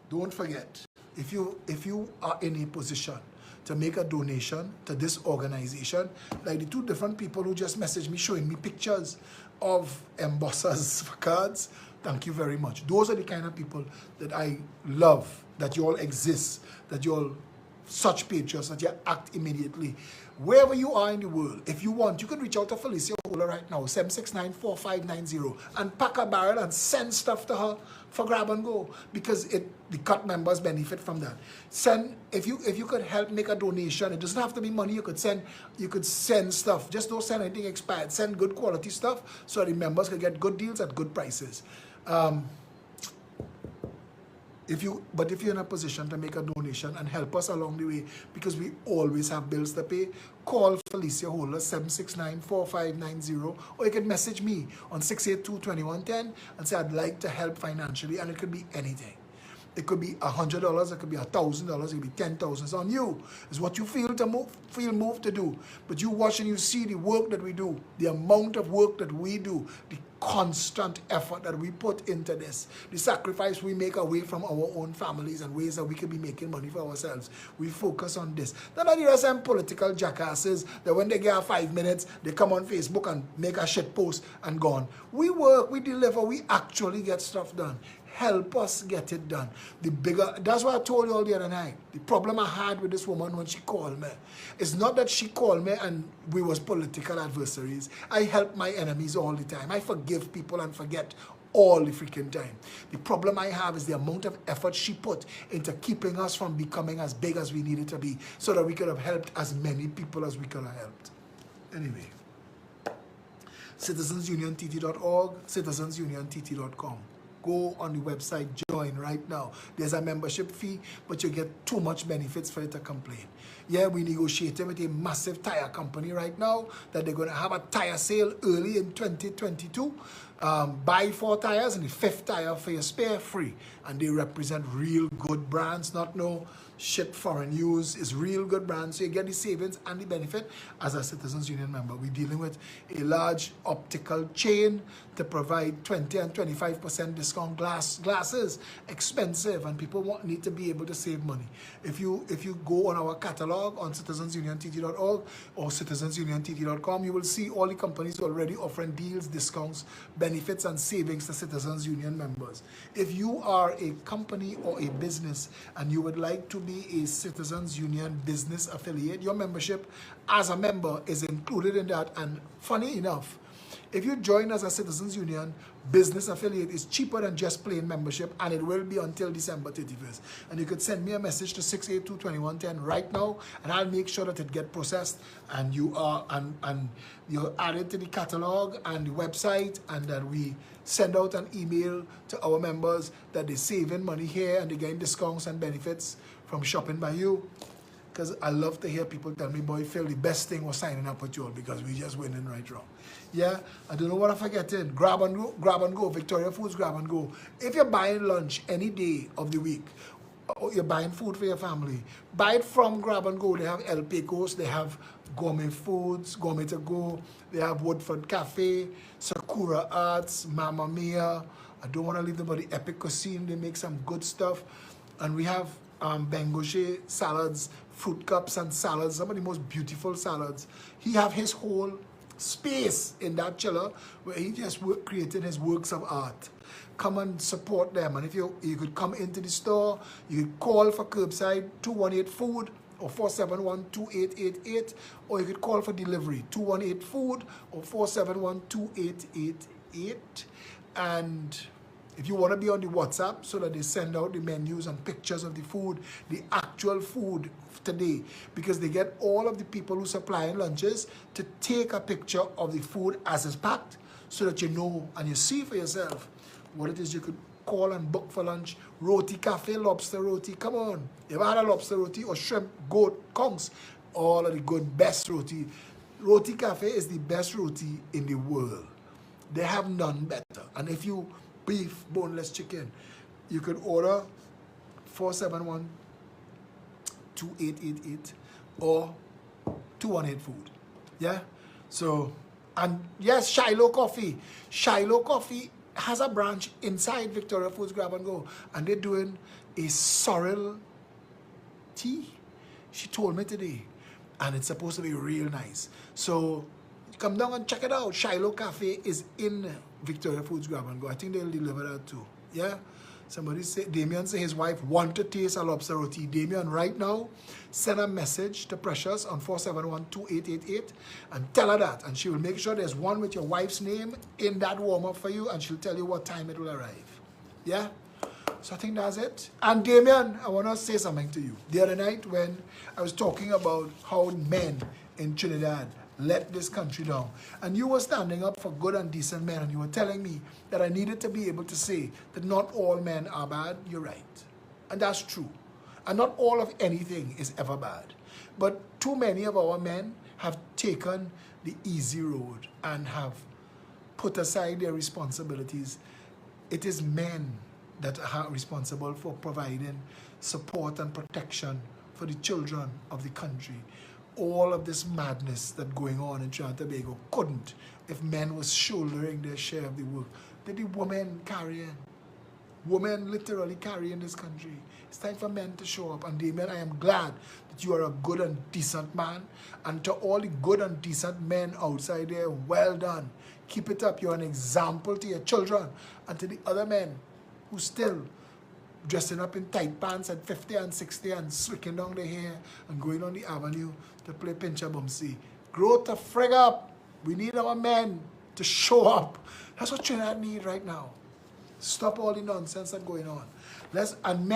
don't forget, if you are in a position to make a donation to this organization, like the 2 different people who just messaged me showing me pictures of embossers for cards, thank you very much. Those are the kind of people that I love, that you all exist, that you all such patriots that you act immediately. Wherever you are in the world, if you want, you can reach out to Felicia Holler right now, 769-4590, and pack a barrel and send stuff to her for grab and go, because the cut members benefit from that. Send, if you could help make a donation, it doesn't have to be money. You could send stuff. Just don't send anything expired. Send good quality stuff so the members can get good deals at good prices. If you're in a position to make a donation and help us along the way, because we always have bills to pay, call Felicia Holler 769-4590, or you can message me on 682-2110 and say I'd like to help financially, and it could be anything. It could be $100, it could be $1,000, it could be $10,000. It's on you. It's what you feel moved to do. But you watch and you see the work that we do, the amount of work that we do, the constant effort that we put into this, the sacrifice we make away from our own families and ways that we could be making money for ourselves. We focus on this. Then there are some political jackasses that when they get 5 minutes, they come on Facebook and make a shit post and gone. We work, we deliver, we actually get stuff done. Help us get it done. That's what I told you all the other night. The problem I had with this woman when she called me, it's not that she called me and we was political adversaries. I help my enemies all the time. I forgive people and forget all the freaking time. The problem I have is the amount of effort she put into keeping us from becoming as big as we needed to be, so that we could have helped as many people as we could have helped. Anyway, citizensuniontt.org, citizensuniontt.com. Go on the website, join right now. There's a membership fee, but you get too much benefits for you to complain. Yeah, we negotiated with a massive tire company right now that they're going to have a tire sale early in 2022. Buy 4 tires and the 5th tire for your spare free. And they represent real good brands, not no shit foreign use. It's real good brands, so you get the savings and the benefit as a Citizens Union member. We're dealing with a large optical chain to provide 20 and 25% discount glasses. Expensive, and people need to be able to save money. If you go on our catalog on citizensuniontt.org or citizensuniontt.com, you will see all the companies already offering deals, discounts, benefits, and savings to Citizens Union members. If you are a company or a business and you would like to be a Citizens Union business affiliate, your membership as a member is included in that. And funny enough, if you join as a Citizens Union business affiliate, it's cheaper than just plain membership, and it will be until December 31st. And you could send me a message to 682-2110 right now, and I'll make sure that it gets processed, and you're added to the catalog and the website, and that we send out an email to our members that they're saving money here and they're getting discounts and benefits from shopping by you. Because I love to hear people tell me, boy, Phil, the best thing was signing up with you all, because we just winning right wrong. Yeah, I don't know what I'm forgetting. Grab and go, Victoria Foods Grab and Go. If you're buying lunch any day of the week, or you're buying food for your family, buy it from Grab and Go. They have El Pecos, they have Gourmet Foods, Gourmet to Go, they have Woodford Cafe, Sakura Arts, Mamma Mia. I don't want to leave them, but the Epic Cuisine, they make some good stuff. And we have Bengoche salads, fruit cups and salads, some of the most beautiful salads. He have his whole space in that chiller where he just created his works of art. Come and support them. And if you could come into the store, you could call for curbside 218-FOOD or 471-2888, or you could call for delivery 218-FOOD or 471-2888. And if you want to be on the WhatsApp so that they send out the menus and pictures of the food, the actual food today, because they get all of the people who supply lunches to take a picture of the food as it's packed, so that you know and you see for yourself what it is you could call and book for lunch. Roti cafe, lobster roti, come on. You ever had a lobster roti or shrimp, goat, conchs? All of the good, best roti. Roti cafe is the best roti in the world. They have none better. And if you beef, boneless chicken, you could order 471-2888 or 218-FOOD. Yeah? So, and yes, Shiloh Coffee. Shiloh Coffee has a branch inside Victoria Foods Grab and Go, and they're doing a sorrel tea. She told me today, and it's supposed to be real nice. So come down and check it out. Shiloh Cafe is in Victoria Foods Grab and Go. I think they'll deliver that too. Yeah? Somebody say, Damien say his wife want to taste a lobster roti. Damien, right now, send a message to Precious on 471-2888 and tell her that. And she will make sure there's one with your wife's name in that warm-up for you, and she'll tell you what time it will arrive. Yeah? So I think that's it. And Damien, I want to say something to you. The other night when I was talking about how men in Trinidad let this country down, and you were standing up for good and decent men, and you were telling me that I needed to be able to say that not all men are bad. You're right. And that's true. And not all of anything is ever bad. But too many of our men have taken the easy road and have put aside their responsibilities. It is men that are responsible for providing support and protection for the children of the country. All of this madness that's going on in Trinidad and Tobago couldn't if men was shouldering their share of the work. That the women carrying. Women literally carrying this country. It's time for men to show up. And Damien, I am glad that you are a good and decent man. And to all the good and decent men outside there, well done. Keep it up. You're an example to your children and to the other men who still dressing up in tight pants at 50 and 60 and swicking down their hair and going on the avenue to play pincher bumsy. Grow to frig up. We need our men to show up. That's what Trinidad need right now. Stop all the nonsense that's going on. And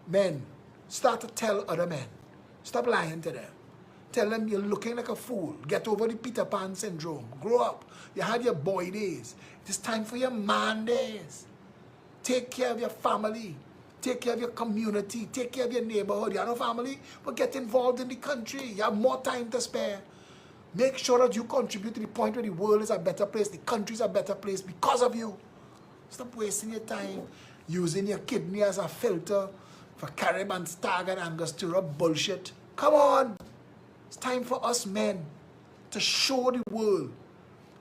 men, start to tell other men. Stop lying to them. Tell them you're looking like a fool. Get over the Peter Pan syndrome. Grow up. You had your boy days. It is time for your man days. Take care of your family. Take care of your community. Take care of your neighborhood. You have no family, but get involved in the country. You have more time to spare. Make sure that you contribute to the point where the world is a better place, the country is a better place because of you. Stop wasting your time using your kidney as a filter for Carib and Stag and Angostura bullshit. Come on. It's time for us men to show the world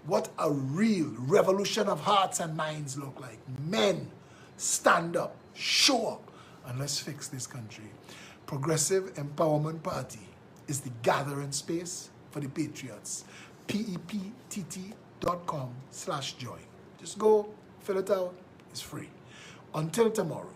what a real revolution of hearts and minds look like. Men, stand up, show up, and let's fix this country. Progressive Empowerment Party is the gathering space for the patriots. PEPTT.com/join. Just go, fill it out. It's free. Until tomorrow.